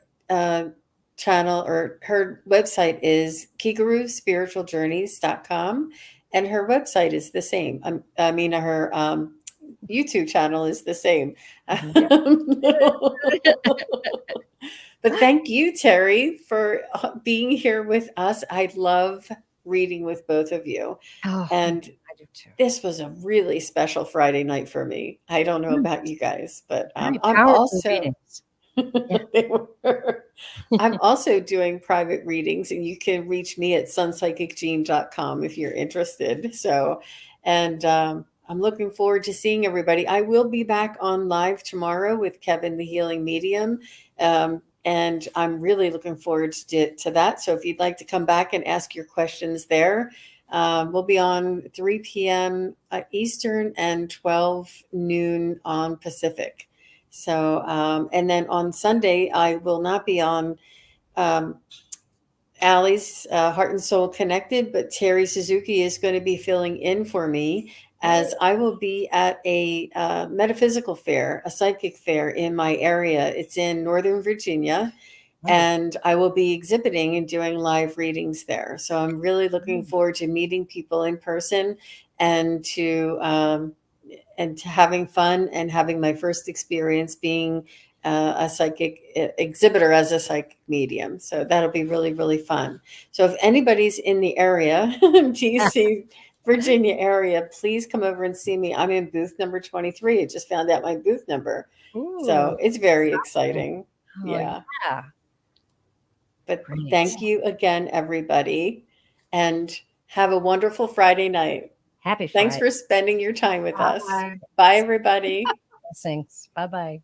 channel or her website is kigaruspiritualjourneys.com, and her website is the same. I mean, her YouTube channel is the same. Yeah. But thank you, Terri, for being here with us. I love reading with both of you. Oh, And I do too. this was a really special Friday night for me. I don't know Mm, about you guys, but very I'm powerful also readings. Yeah. they were. I'm also doing private readings, and you can reach me at sunpsychicgene.com if you're interested. So, and I'm looking forward to seeing everybody. I will be back on live tomorrow with Kevin, the Healing Medium. And I'm really looking forward to that. So if you'd like to come back and ask your questions there, we'll be on 3 p.m. Eastern and 12 noon on Pacific. So, and then on Sunday, I will not be on um, Allie's Heart and Soul Connected, but Terri Suzuki is going to be filling in for me. as I will be at a metaphysical fair, a psychic fair in my area. It's in Northern Virginia, and I will be exhibiting and doing live readings there. So I'm really looking forward to meeting people in person and to having fun and having my first experience being a psychic exhibitor as a psychic medium. So that'll be really, really fun. So if anybody's in the area, DC, Virginia area, please come over and see me. I'm in booth number 23. I just found out my booth number. So Ooh. it's very exciting. Oh, Yeah. yeah. But Great. thank you again, everybody. And have a wonderful Friday night. Happy Thanks Friday. for spending your time with us. Bye. Bye, everybody. Blessings. Bye-bye.